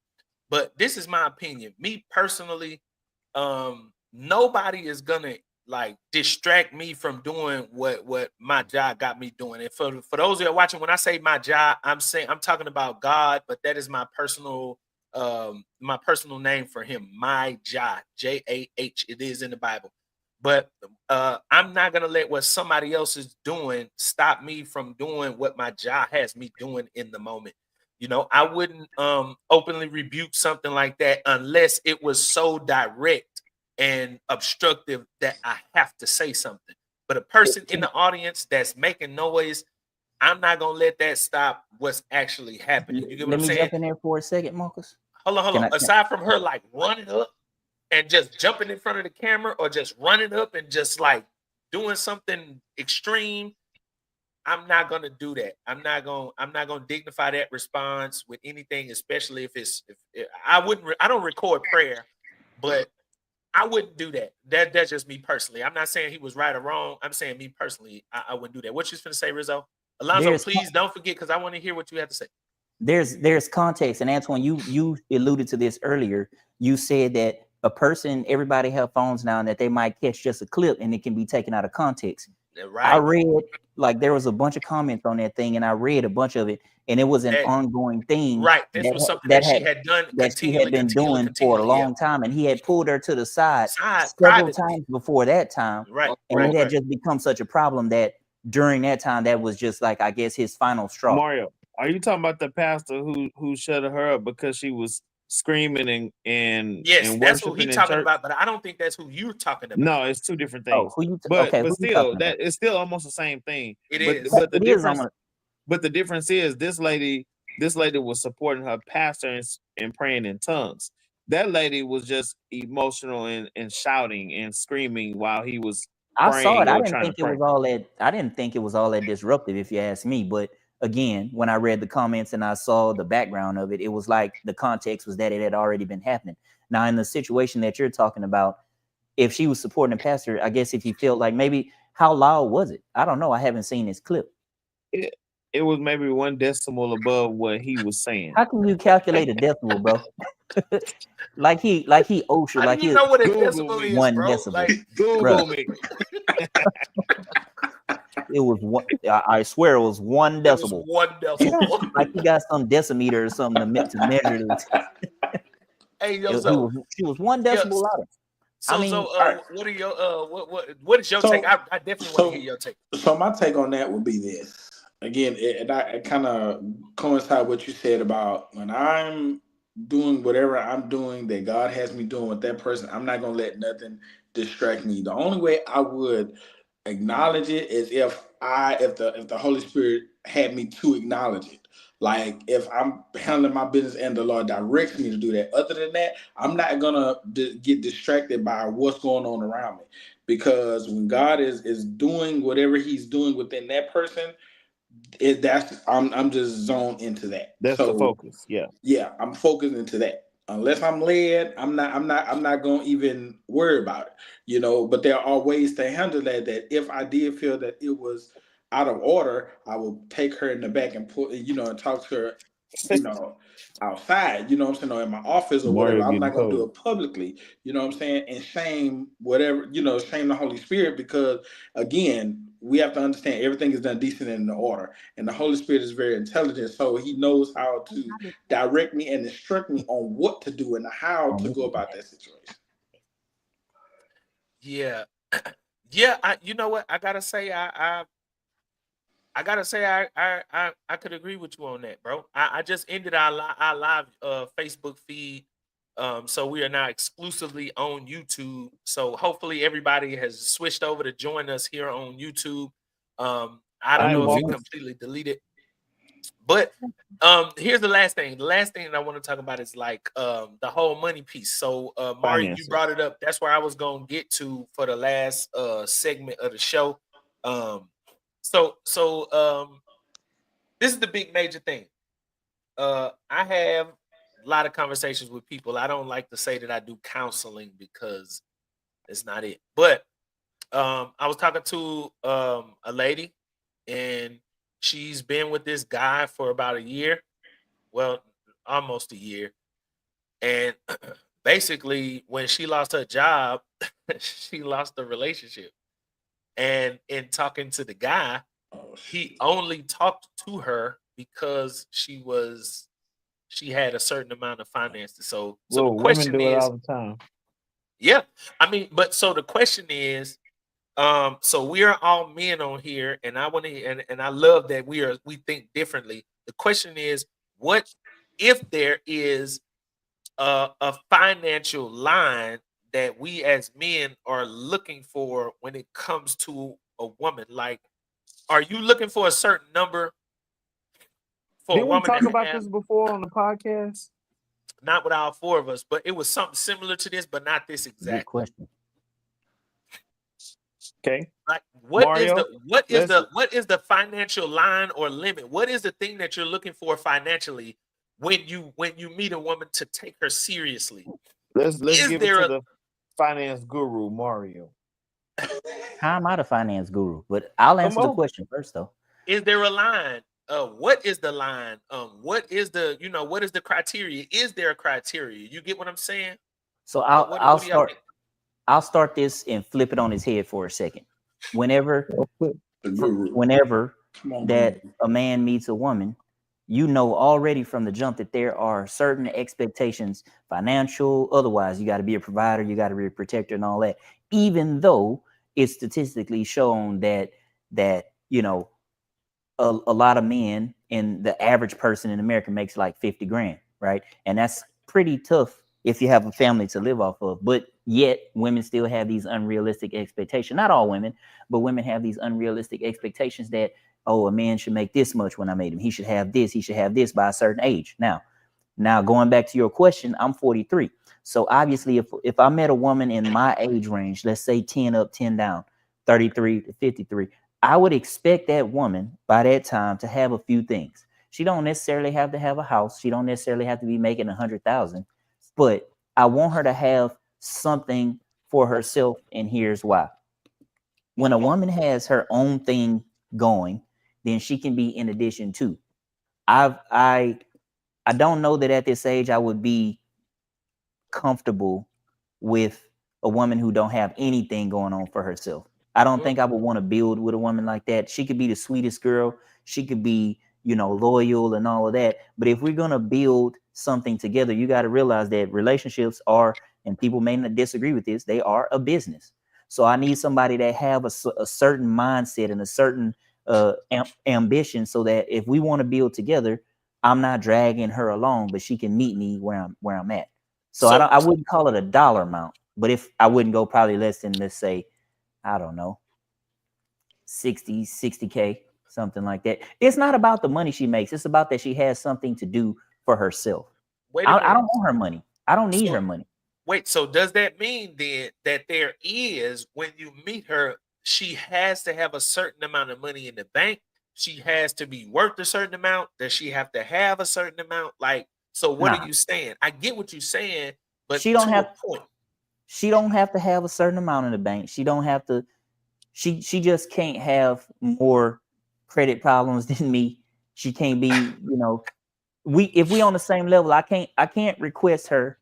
But this is my opinion. Me personally, nobody is gonna like distract me from doing what my job got me doing. And for those who are watching, when I say my job, I'm talking about God, but that is my personal name for him, my Jah, Jah. It is in the Bible. But I'm not gonna let what somebody else is doing stop me from doing what my Jah has me doing in the moment. You know, I wouldn't openly rebuke something like that unless it was so direct and obstructive that I have to say something. But a person in the audience that's making noise, I'm not gonna let that stop what's actually happening. You get what Let I'm me saying? jump in there for a second, Marcus. Hold on, hold Can on. I? Aside from her like running up and just jumping in front of the camera or just running up and just like doing something extreme, I'm not gonna do that. I'm not gonna dignify that response with anything, especially if I wouldn't I don't record prayer, but I wouldn't do that. That's just me personally. I'm not saying he was right or wrong. I'm saying me personally, I wouldn't do that. What you gonna say, Rizzo? Alonzo, There's please don't forget because I want to hear what you have to say. there's context, and Antoine, you alluded to this earlier. You said that a person, everybody have phones now, and that they might catch just a clip, and it can be taken out of context. I Right. read like there was a bunch of comments on that thing, and I read a bunch of it, and it was an That ongoing thing right. This was something that that had she had done that she had been doing for a Yeah. long time, and he had pulled her to the side Side several privately. times before that time, Right. and Right. it had Right. just become such a problem that during that time, that was just like, I guess, his final straw. Mario, are you talking about the pastor who shut her up because she was screaming Yes, and that's who worshiping he's in talking church? about, but I don't think that's who you're talking about. No, it's two different Oh, things. who you? But Okay, who you still, talking that about? it's still almost the same thing. It But is. but the It is difference almost. but the difference is this lady was supporting her pastor and praying in tongues. That lady was just emotional and shouting and screaming while he was I saw it. praying I or didn't trying to think it pray. was all that. I didn't think it was all that disruptive, if you ask me. But again, when I read the comments and I saw the background of it, it was like the context was that it had already been happening. Now, in the situation that you're talking about, if she was supporting the pastor, I guess if he felt like maybe how loud was it? I don't know. I haven't seen this clip. It, it was maybe one decimal above what he was saying. How can you calculate a decibel, bro? like he OSHA, How do like you he know what a Google decibel me. is, 1 bro? decibel, Like bro. Google me. It was one. I swear it was 1 decibel. 1 decibel. Like he got some decimeter or something to measure. Hey, yo, She was 1 decibel yeah, louder. I mean, what are your what is your take? So, I definitely want to hear so, your take. so my take on that would be this. Again, it kind of coincide what you said about when I'm doing whatever I'm doing that God has me doing with that person. I'm not gonna let nothing distract me. The only way I would acknowledge it is if if the Holy Spirit had me to acknowledge it. Like if I'm handling my business and the Lord directs me to do that. Other than that, I'm not gonna get distracted by what's going on around me, because when God is doing whatever He's doing within that person, I'm just zoned into that. That's the So focus. Yeah. yeah, I'm focused into that. Unless I'm led, I'm not gonna even worry about it. But there are ways to handle that. That if I did feel that it was out of order, I will take her in the back and put, and talk to her, you know, outside. You know what I'm saying, or in my office or whatever. Mario I'm getting not gonna do cold. it publicly. You know what I'm saying, and shame whatever. Shame the Holy Spirit, because again, we have to understand everything is done decent and in order, and the Holy Spirit is very intelligent, so He knows how to direct me and instruct me on what to do and how to go about that situation. Yeah. Yeah, you know what? I gotta say I could agree with you on that, bro. I just ended our live Facebook feed. So we are now exclusively on YouTube. So hopefully everybody has switched over to join us here on YouTube. I All don't right, know if it Marcus. completely deleted, but here's the last thing. The last thing that I want to talk about is like the whole money piece. So Mario, you brought Finances. it up. That's where I was gonna get to for the last segment of the show. Um so this is the big major thing. I have a lot of conversations with people. I don't like to say that I do counseling because it's not it. But I was talking to a lady, and she's been with this guy for about a year. Well, almost a year. And basically, when she lost her job, she lost the relationship. And in talking to the guy, Oh he shoot. only talked to her because she had a certain amount of finances. So the Well, women question do it is, all the time. yeah, I mean, but so the question is, so we are all men on here, and I want to, and I love that we think differently. The question is, what if there is a financial line that we as men are looking for when it comes to a woman? Like, are you looking for a certain number for a Didn't we woman to talk about have? this before on the podcast? Not with all four of us, but it was something similar to this, but not this Good exactly. question. Okay. Like, Mario, let's what is the financial line or limit? What is the thing that you're looking for financially when you meet a woman to take her seriously? let's Is give it there to a the finance guru, Mario. How am I the finance guru? But I'll Come answer the on. question first, though. is there a line? What is the line? What is the what is the criteria? Is there a criteria? You get what I'm saying? So I'll I'll What do y'all start think? I'll start this and flip it on his head for a second. Whenever The guru. whenever Come on, guru. that a man meets a woman, you know already from the jump that there are certain expectations, financial, otherwise. You got to be a provider, you got to be a protector, and all that. Even though it's statistically shown that a lot of men and the average person in America makes like 50 grand, right? And that's pretty tough if you have a family to live off of. But yet women still have these unrealistic expectations. Not all women, but women have these unrealistic expectations that, oh, a man should make this much when I made him. He should have this by a certain age. Now going back to your question, I'm 43. So obviously if I met a woman in my age range, let's say 10 up, 10 down, 33 to 53, I would expect that woman by that time to have a few things. She don't necessarily have to have a house. She don't necessarily have to be making 100,000, but I want her to have something for herself. And here's why: when a woman has her own thing going, then she can be in addition to. I've I don't know that at this age I would be comfortable with a woman who don't have anything going on for herself. I don't Mm, think I would want to build with a woman like that. She could be the sweetest girl. She could be, loyal and all of that. But if we're going to build something together, you got to realize that relationships are, and people may not disagree with this, they are a business. So I need somebody that have a certain mindset and a certain ambition, so that if we want to build together, I'm not dragging her along, but she can meet me where I'm at. So So I wouldn't call it a dollar amount, but if I wouldn't go probably less than, let's say, I don't know, 60K, something like that. It's not about the money she makes. It's about that she has something to do for herself. Wait a I minute. don't want her money. I don't need So- her money. Wait, so does that mean then that there is, when you meet her, she has to have a certain amount of money in the bank? She has to be worth a certain amount? Does she have to have a certain amount? Like, so what Nah. are you saying? I get what you're saying, but She don't to have a point. she don't have to have a certain amount in the bank. She don't have to she just can't have more credit problems than me. She can't be, if we on the same level, I can't request her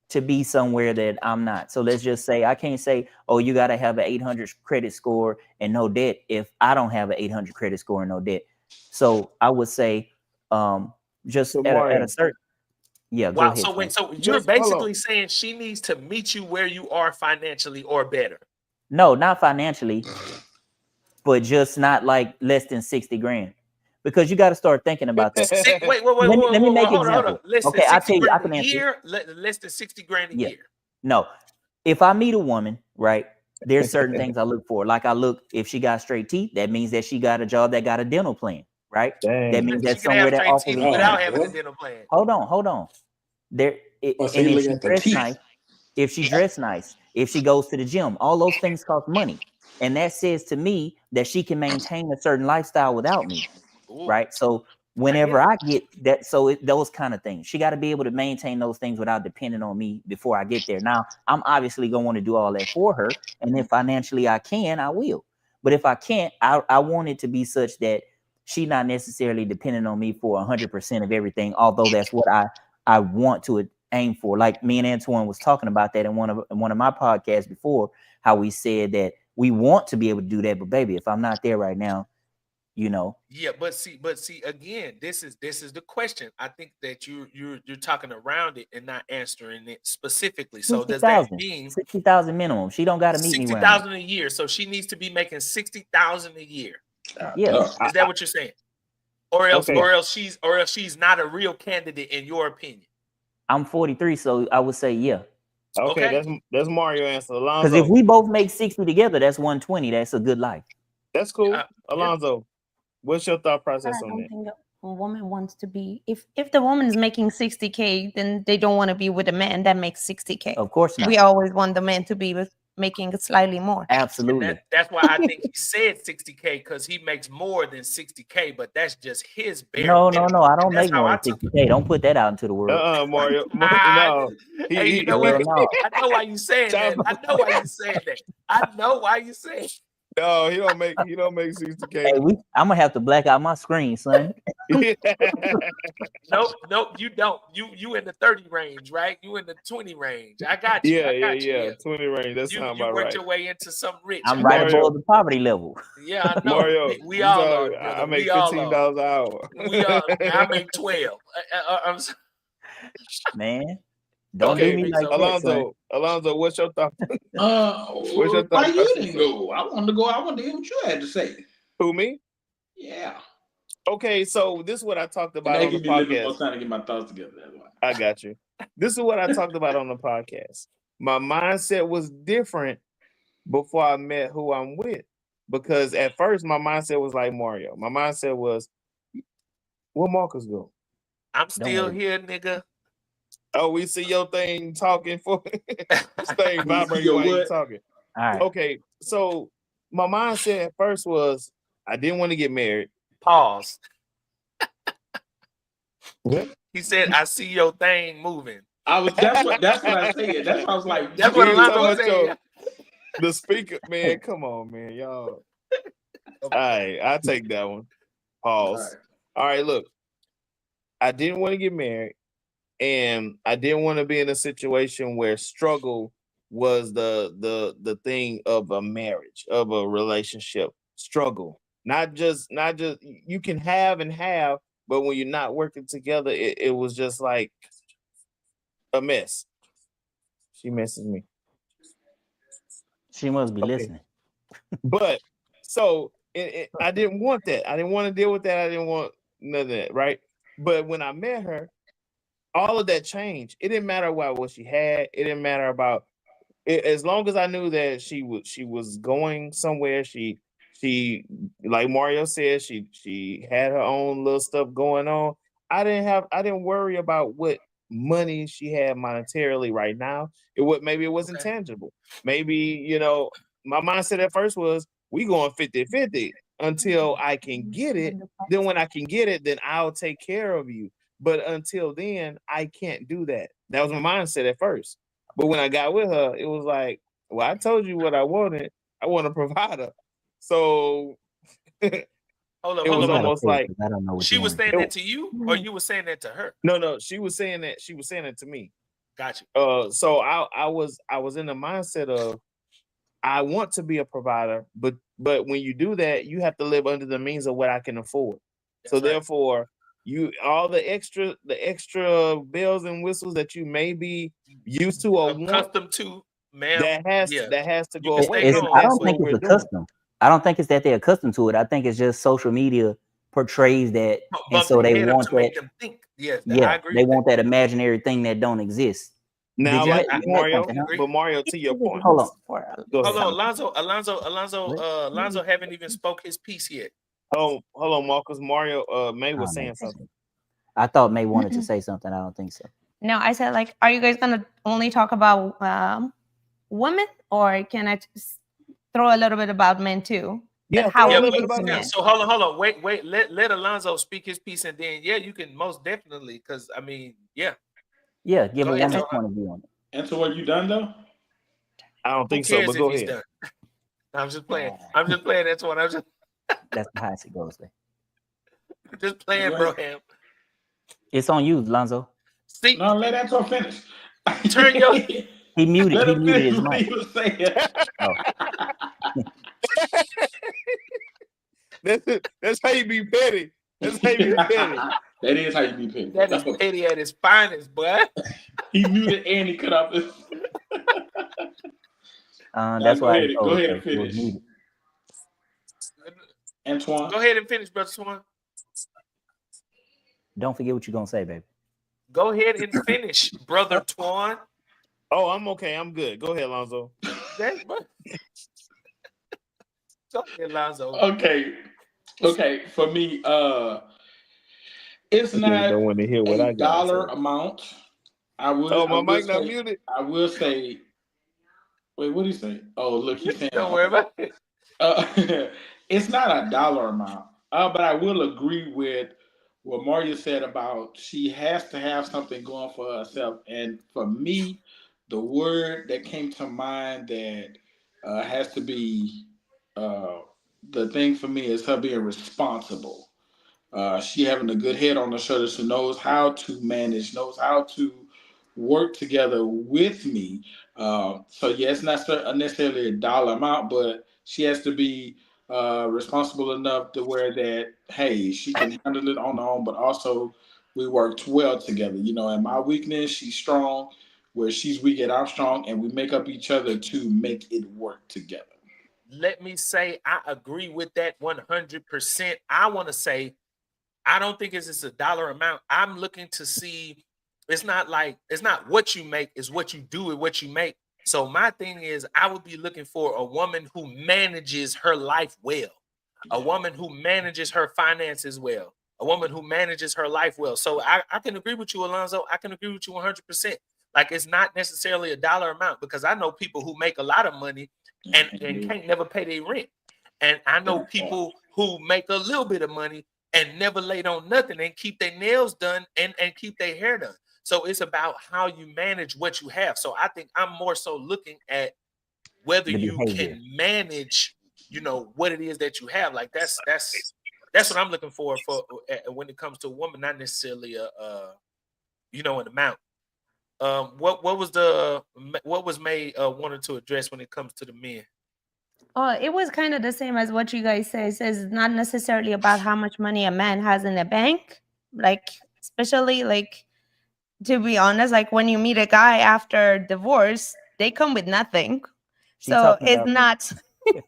to be somewhere that I'm not. So let's just say I can't say, oh, you got to have an 800 credit score and no debt if I don't have an 800 credit score and no debt. So I would say, just So at Mario, a certain, yeah, go Wow. ahead. So wait, Son. so you're just hold on. basically saying she needs to meet you where you are financially or better. No, not financially, but just not like less than 60 grand. Because you got to start thinking about that. Wait, Let me make hold on, hold on. example. Less than Okay, I'll 60 tell you, I grand can a answer. year? Less than 60 grand a Yeah. year. No, if I meet a woman, right, there's certain things I look for. Like I look, if she got straight teeth, that means that she got a job that got a dental plan, right? That Dang. means She that's can have somewhere that straight offers teeth a without Oh, having a boy. dental plan. hold on. There Oh, so and you if look she at the dressed teeth. nice, if she dressed nice, if she goes to the gym, all those things cost money. And that says to me that she can maintain a certain lifestyle without me. Ooh, Right? So I hear whenever you. I get that, so those kind of things, she got to be able to maintain those things without depending on me before I get there. Now, I'm obviously gonna want to do all that for her, and if financially I can, I will. But if I can't, I want it to be such that she not necessarily depending on me for 100% of everything. Although that's what I want to aim for. Like me and Antoine was talking about that in one of my podcasts before, how we said that we want to be able to do that, but baby, if I'm not there right now, Yeah, but see, again, this is the question. I think that you're talking around it and not answering it specifically. So does that 60,000, mean 60,000 minimum. She don't got to meet me sixty where I'm at. thousand a year? So she needs to be making 60,000 a year. Yeah, Oh, Is that what you're saying? Or else, Okay. or else she's not a real candidate in your opinion. I'm 43, so I would say yeah. Okay, Okay. that's Mario answer. Because if Alonzo, we both make 60 together, that's 120. That's a good life. that's cool. Yeah. Alonzo, what's your thought But I process on don't that? think a woman wants to be, if the woman is making 60K, then they don't want to be with a man that makes 60K. Of course not. We always want the man to be making slightly more. And Absolutely. that's why I think he said 60K, because he makes more than 60K, but that's just his bare No, minimum. I And don't that's make how more I than took it. 60K. Don't put that out into the world. Mario. Ah, No, hey, you he know Hell what? no. I know why you saying that. I know why you saying that. I know why you saying. no, he don't make 60K. Hey, I'm gonna have to black out my screen, son. Nope, you don't. You in the 30 range, right? You in the 20 range. I got you. I got you. yeah. Yeah. 20 range. That sounds You about worked right. your way into some rich. I'm I right got Mario, above the poverty level. you. Yeah, I know. Mario, We all are, I brother. make We all are. $15 an hour. We all. I make 12. I'm Man, don't do okay, me Big like So. that, son. Alonzo, what's your thought? What's your why thought you process didn't on go? I wanted to go. I wanted to hear what you had to say. who, me? Yeah. Okay, so this is what I talked And about that on the give me a little bit more podcast. time to get my thoughts together. That's why. I got you. This is what I talked about on the podcast. My mindset was different before I met who I'm with. Because at first my mindset was like Mario. My mindset was, where Marcus go? I'm Don't still worry. here, nigga. Oh, we see your thing talking for this thing We see vibrating your while you what? talking. All right. Okay, so my mindset at first was I didn't want to get married. Pause. What? He said, "I see your thing moving." I was. That's what I said. That's why I was like, That's He what was geez, Alonzo talking was about saying. the speaker, man. Come on, man, y'all. All right, I'll take that one. Pause. All right, look. I didn't want to get married, and I didn't want to be in a situation where struggle was the thing of a marriage, of a relationship. Struggle. Not just you can have and have, but when you're not working together, it was just like a mess. She messes me. She must be Okay. listening. But so I didn't want that. I didn't want to deal with that. I didn't want none of that, right? But when I met her, all of that changed. It didn't matter what she had. It didn't matter about it, as long as I knew that she was going somewhere. She She, like Mario said, she had her own little stuff going on. I didn't worry about what money she had monetarily right now. Maybe it wasn't Okay. tangible. Maybe, my mindset at first was we going 50-50 until I can get it. Then when I can get it, then I'll take care of you. But until then, I can't do that. That was my mindset at first. But when I got with her, it was like, well, I told you what I wanted. I want a provider. So it Hold on, was hold You on. gotta almost say it like 'cause I don't know what She you was want to saying say. that to you, or you were saying that to her? no, she was saying that to me. Gotcha. So I was in the mindset of I want to be a provider, but when you do that, you have to live under the means of what I can afford. So That's right. therefore, you all the extra bells and whistles that you may be used to or want Accustomed to, ma'am. Yeah, that has to you go can away stay if home. I that's don't think what it's we're doing. accustomed. I don't think it's that they're accustomed to it. I think it's just social media portrays that, and Bump so their they head up want to that. make them think. Yes, I Yeah, agree they with that. want that imaginary thing that don't exist. Now, Did you like you had Mario, something? Huh? Agree. but Mario, to your point, Hold on. go Hold ahead. on, Alonzo, Let- Alonzo haven't even spoke his piece yet. Hold on, Marcus. Mario, May was Oh, man. saying something. I thought May wanted to say something. I don't think so. No, I said, like, are you guys gonna only talk about women, or can I just throw a little bit about men too? Yeah, How throw a Yeah, we little bit get but to about yeah, men. men. so hold on, wait. Let Alonzo speak his piece, and then yeah, you can most definitely, because I mean, yeah. Yeah, give Go a ahead, woman's Okay. Twan. point of view on it. And so, are you done though? I don't Who think so, cares but if go he's ahead. done? I'm just playing. Yeah, I'm just playing. That's what I'm that's the highest it goes. just Yeah, playing, go bro. ahead. Ham. It's on you, Lonzo. See, No, let Antoine finish. turn your. He Let He him muted finish his what mic. he was saying. Oh, That's how you be petty. That's how you be petty. That is how you be petty. That is petty at his finest, boy. He muted and he cut off his. that's Go why it ahead. Go goes. ahead and It was finish, muted. Antoine. Go ahead and finish, brother Swan. Don't forget what you're gonna say, baby. Go ahead and finish, brother Twan. Oh, I'm okay. I'm good. Go ahead, Lonzo. That, bro. Go ahead, Lonzo. Okay. Okay. For me, it's Niggas not don't want to hear what a I gotta dollar say. amount. Oh, I my will mic not say. muted. I will say. Wait, what did he say? Oh, look, he's saying. Don't worry about it. Uh, it's not a dollar amount, but I will agree with what Maria said about she has to have something going for herself. And for me, the word that came to mind that has to be uh, the thing for me is her being responsible. She having a good head on her shoulders, who knows how to manage, knows how to work together with me. So yeah, it's not necessarily a dollar amount, but she has to be responsible enough to where that hey, she can handle it on her own, but also we worked well together. You know, and my weakness, she's strong. Where she's weak and I'm strong, and we make up each other to make it work together. Let me say I agree with that 100%. I want to say I don't think it's just a dollar amount. I'm looking to see. It's not what you make, it's what you do with what you make. So my thing is, I would be looking for a woman who manages her life well, a Yeah. woman who manages her finances well, a woman who manages her life well. So I can agree with you, Alonzo. I can agree with you 100%. Like it's not necessarily a dollar amount because I know people who make a lot of money and can't never pay their rent. And I know people who make a little bit of money and never laid on nothing and keep their nails done and keep their hair done. So it's about how you manage what you have. So I think I'm more so looking at whether The you behavior. can manage, what it is that you have. Like that's what I'm looking for when it comes to a woman, not necessarily an amount. What was May wanted to address when it comes to the men? Oh, it was kind of the same as what you guys say. It says it's not necessarily about how much money a man has in the bank. Like, especially like, to be honest, like when you meet a guy after divorce, they come with nothing. She So talking about me.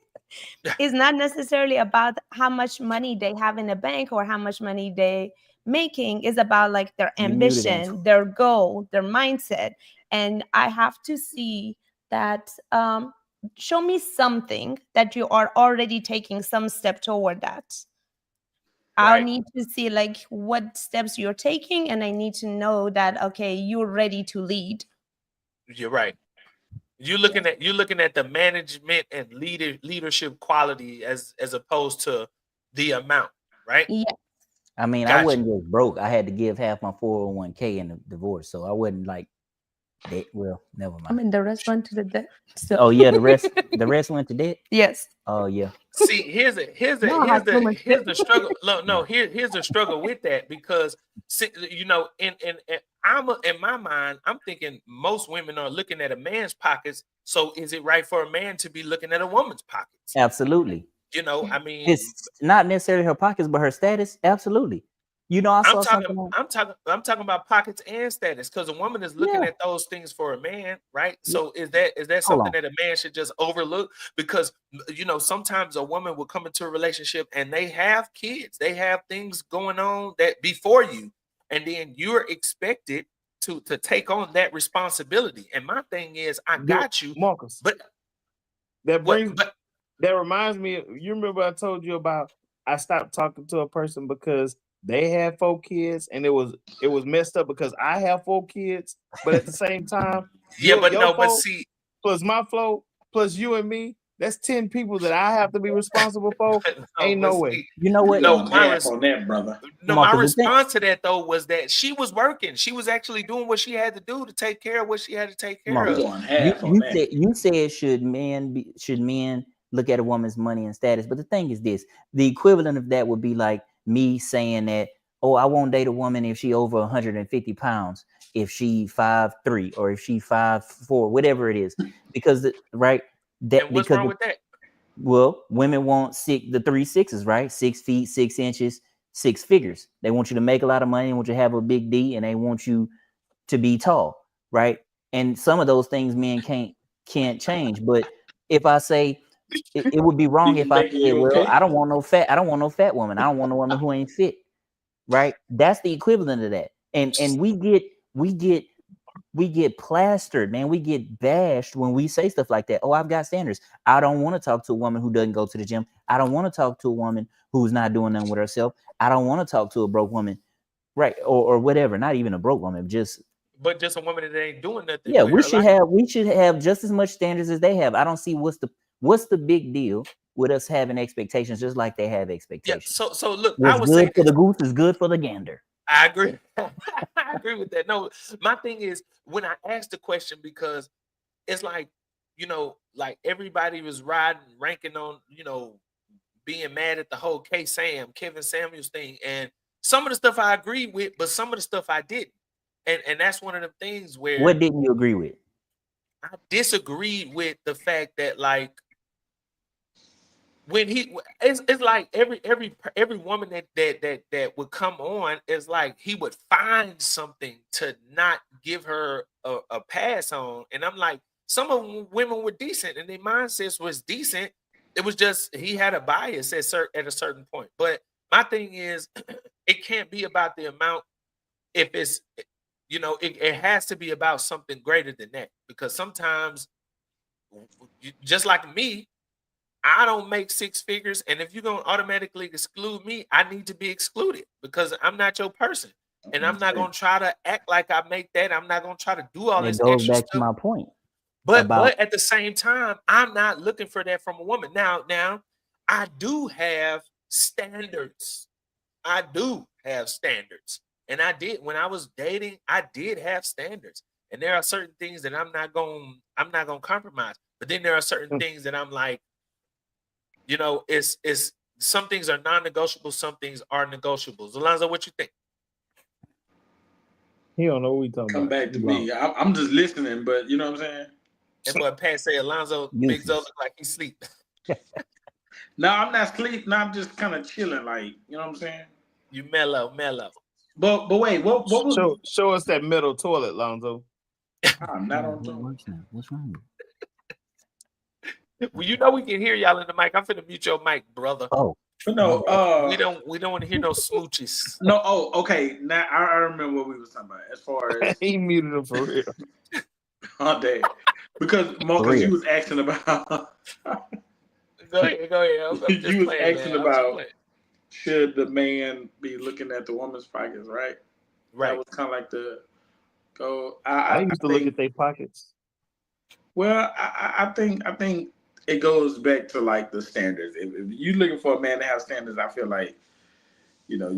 it's not necessarily about how much money they have in the bank or how much money they making. It's about like their You muted him. ambition, their goal, their mindset. And I have to see that show me something that you are already taking some step toward that. I Right. need to see like what steps you're taking, and I need to know that okay, you're ready to lead. You're right. You're Yes. looking at the management and leadership quality as opposed to the amount, right? Yes. I mean, I Gotcha. wasn't just broke. I had to give half my 401k in the divorce, so I wasn't like that. Well, never I mind. mean, the rest went to the debt. So Oh yeah, the rest went to debt. yes. Oh yeah. See, No, I had so much here's debt. the struggle. No, here's the struggle with that because you know, in in my mind, I'm thinking most women are looking at a man's pockets. So is it right for a man to be looking at a woman's pockets? Absolutely. You know, I mean, It's not necessarily her pockets, but her status. Absolutely. You know, I saw something on. I'm talking about pockets and status because a woman is looking Yeah. at those things for a man, right? Yeah. So is that Hold something on. that a man should just overlook? Because you know, sometimes a woman will come into a relationship and they have kids, they have things going on that before you, and then you're expected to take on that responsibility. And my thing is, I got you, Marcus. but That what? brings But that reminds me. You remember I told you about I stopped talking to a person because they had 4 kids and it was messed up because I have 4 kids, but at the same time, yeah, but your no, but 4 see, plus my 4 plus you and me, that's 10 people that I have to be responsible for. no, Ain't but no way. see, You know You what, no, going half on that, brother. no, my Marcus? The thing, response to that though was that she was working. She was actually doing what she had to do to take care of what she had to take care You Marcus, of. going half on that. you said should men look at a woman's money and status? But the thing is this: the equivalent of that would be like me saying that, oh, I won't date a woman if she over 150 pounds, if she 5'3", or if she 5'4", whatever it is, because right that And what's because wrong with that? well, women want the 3 6s, right? 6 feet, 6 inches, 6 figures. They want you to make a lot of money, they want you to have a big D, and they want you to be tall, right? And some of those things men can't change. But if I say it would be wrong if You I making said, you well, okay? I don't want no fat woman. I don't want a woman who ain't fit, right? That's the equivalent of that. And we get plastered, man. We get bashed when we say stuff like that. Oh, I've got standards. I don't want to talk to a woman who doesn't go to the gym. I don't want to talk to a woman who's not doing nothing with herself. I don't want to talk to a broke woman, right? Or whatever. Not even a broke woman, just But just a woman that ain't doing nothing yeah, with her life. we should have just as much standards as they have. I don't see what's the big deal with us having expectations just like they have Yeah. expectations. So look, I What's would good say for this. the goose is good for the gander. I agree. I agree with that. No, my thing is when I asked the question because it's like, you know, like everybody was ranking on, you know, being mad at the whole Kevin Samuels thing. And some of the stuff I agreed with, but some of the stuff I didn't. And that's one of the things where What didn't you agree with? I disagreed with the fact that like when it's like every woman that would come on is like he would find something to not give her a pass on, and I'm like some of women were decent and their mindsets was decent. It was just he had a bias at a certain point. But my thing is, it can't be about the amount. If it's you know, it has to be about something greater than that because sometimes, just like me, I don't make 6 figures, and if you're gonna automatically exclude me, I need to be excluded because I'm not your person, and I'm not gonna try to act like I make that. I'm not gonna try to do all And it this goes extra back to stuff. my point But about at the same time, I'm not looking for that from a woman. Now, I do have standards. I do have standards, and I did when I was dating. I did have standards, and there are certain things that I'm not gonna compromise. But then there are certain things that I'm like, you know, it's some things are non-negotiable, some things are negotiables. Alonzo, what you think? He don't know what we talking Come about. back to He lost. me. I'm just listening, but you know what I'm saying? And boy, Pat say Alonzo Big Zo useless. look like he sleep. No, I'm not sleep. No, I'm just kind of chilling, like you know what I'm saying. You mellow. But wait, what was? Show us that metal toilet, Lonzo. I'm not Oh, on what top. works now? What's wrong? Well, you know we can hear y'all in the mic. I'm finna mute your mic, brother. Oh, But my no, bad. We don't want to hear no smooches. no. Oh, okay. Now I remember what we was talking about as far as He muted him for real. all day. Because For Marcus, real. you was asking about Go ahead. I'm just you was playing, asking man. I'm just about playing. should the man be looking at the woman's pockets, right? That Right. was kind of like the go. I I used to look think. at their pockets. Well, I think it goes back to like the standards. If you're looking for a man to have standards, I feel like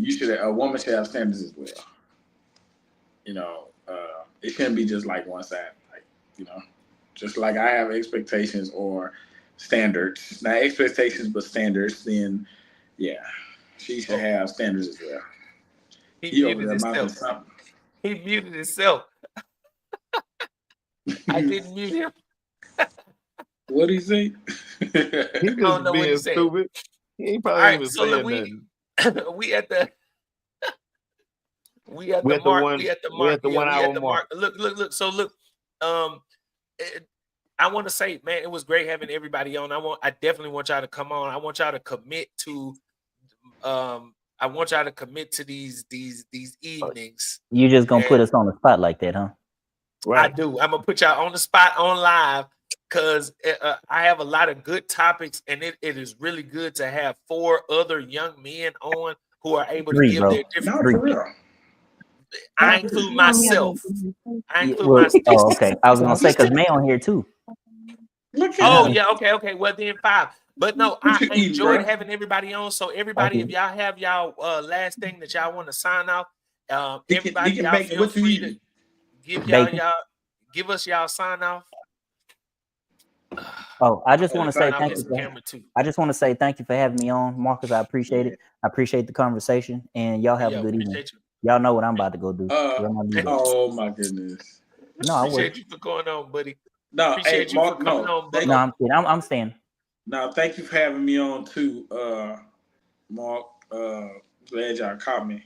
you should. A woman should have standards as well. It shouldn't be just like one side. Like just like I have expectations or standards, not expectations but standards. Then yeah, she should Oh, have standards as well. he He over muted there mouthing himself. something. He muted himself. I didn't mute him. What do you say? He I just don't know what he being said. stupid. He ain't All probably right, even so look, saying nothing. we at the we at We the at the mark. one. We at the We mark. at the Yeah, one we hour at the mark. mark. Look. So look, um, I want to say, man, it was great having everybody on. I definitely want y'all to come on. I want y'all to commit to, I want y'all to commit to these evenings. You just gonna put And us on the spot like that, huh? I Right. do. I'm gonna put y'all on the spot on live because I have a lot of good topics, and it is really good to have 4 other young men on who are able to Three, give bro. their different. No, Three. for real. I include myself. I Yeah, include well, myself. oh, okay. I was gonna say because May on here too. Look at Oh him. yeah, okay. Well then 5. But no, What I you eating, enjoyed bro? having everybody on. So Thank everybody, if you. y'all have y'all last thing that y'all want to sign off, Deacon, everybody, Deacon y'all Bacon, feel what you free to eating? Bacon. give us y'all sign off. Oh, I just Oh, want to say Sign off thank this you. camera too. I just want to say thank you for having me on, Marcus. I appreciate Yeah. it. I appreciate the conversation, and y'all have a Yeah, good evening. appreciate you. Y'all know what I'm about to go do. Uh, I'm gonna do that. oh my goodness. No, I will. Appreciate you for going on, buddy. No, hey Appreciate you for Mark. coming No, on, thank No, Bucko. I'm kidding. I'm staying. no, thank you for having me on too, Mark. Glad y'all caught me.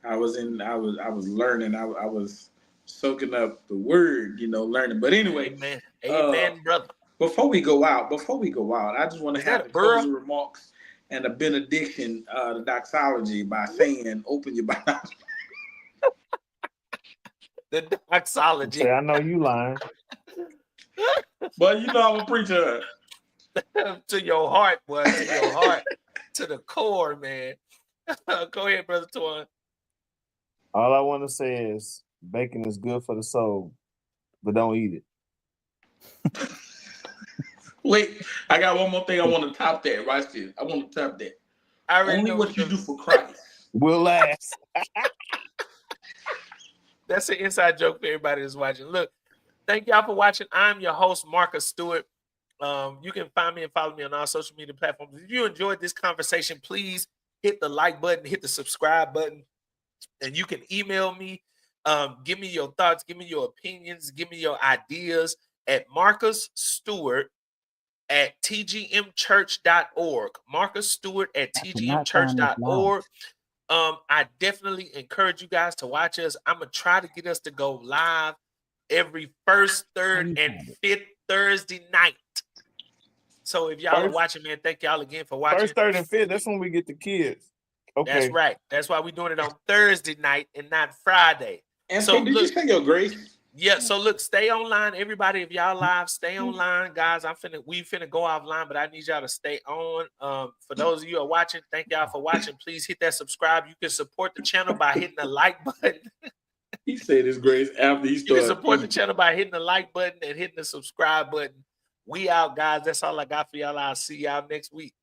I was learning. I was soaking up the word, learning. But anyway, Amen. uh, Amen, brother. before we go out, I just want to Is that have a the burr? closing remarks and a benediction, the doxology by saying, "Open your mouth." The doxology. Say, I know you lying. But I'm a preacher. To your heart, boy. To your heart. To the core, man. Go ahead, brother Twan. All I want to say is bacon is good for the soul, but don't eat it. Wait, I got one more thing I want to top that. Watch this. I want to top that. I already Only know what you you're do for Christ. Will last. That's an inside joke for everybody that's watching. Look, thank y'all for watching. I'm your host, Marcus Stewart. You can find me and follow me on all social media platforms. If you enjoyed this conversation, please hit the like button, hit the subscribe button, and you can email me. Give me your thoughts, give me your opinions, give me your ideas at Marcus Stewart at tgmchurch.org. Marcus Stewart at Cannot find this live. tgmchurch.org. I definitely encourage you guys to watch us. I'm gonna try to get us to go live every first, third, and fifth Thursday night. So if y'all are watching, man, thank y'all again for watching. First, third, and fifth. That's when we get the kids. Okay. That's right. That's why we're doing it on Thursday night and not Friday. And so did you say your grace? Yeah, so look, stay online. Everybody, if y'all live, stay online. Guys, we finna go offline, but I need y'all to stay on. For those of you who are watching, thank y'all for watching. Please hit that subscribe. You can support the channel by hitting the like button. He said his grace after he started. You can support the channel by hitting the like button and hitting the subscribe button. We out, guys. That's all I got for y'all. I'll see y'all next week.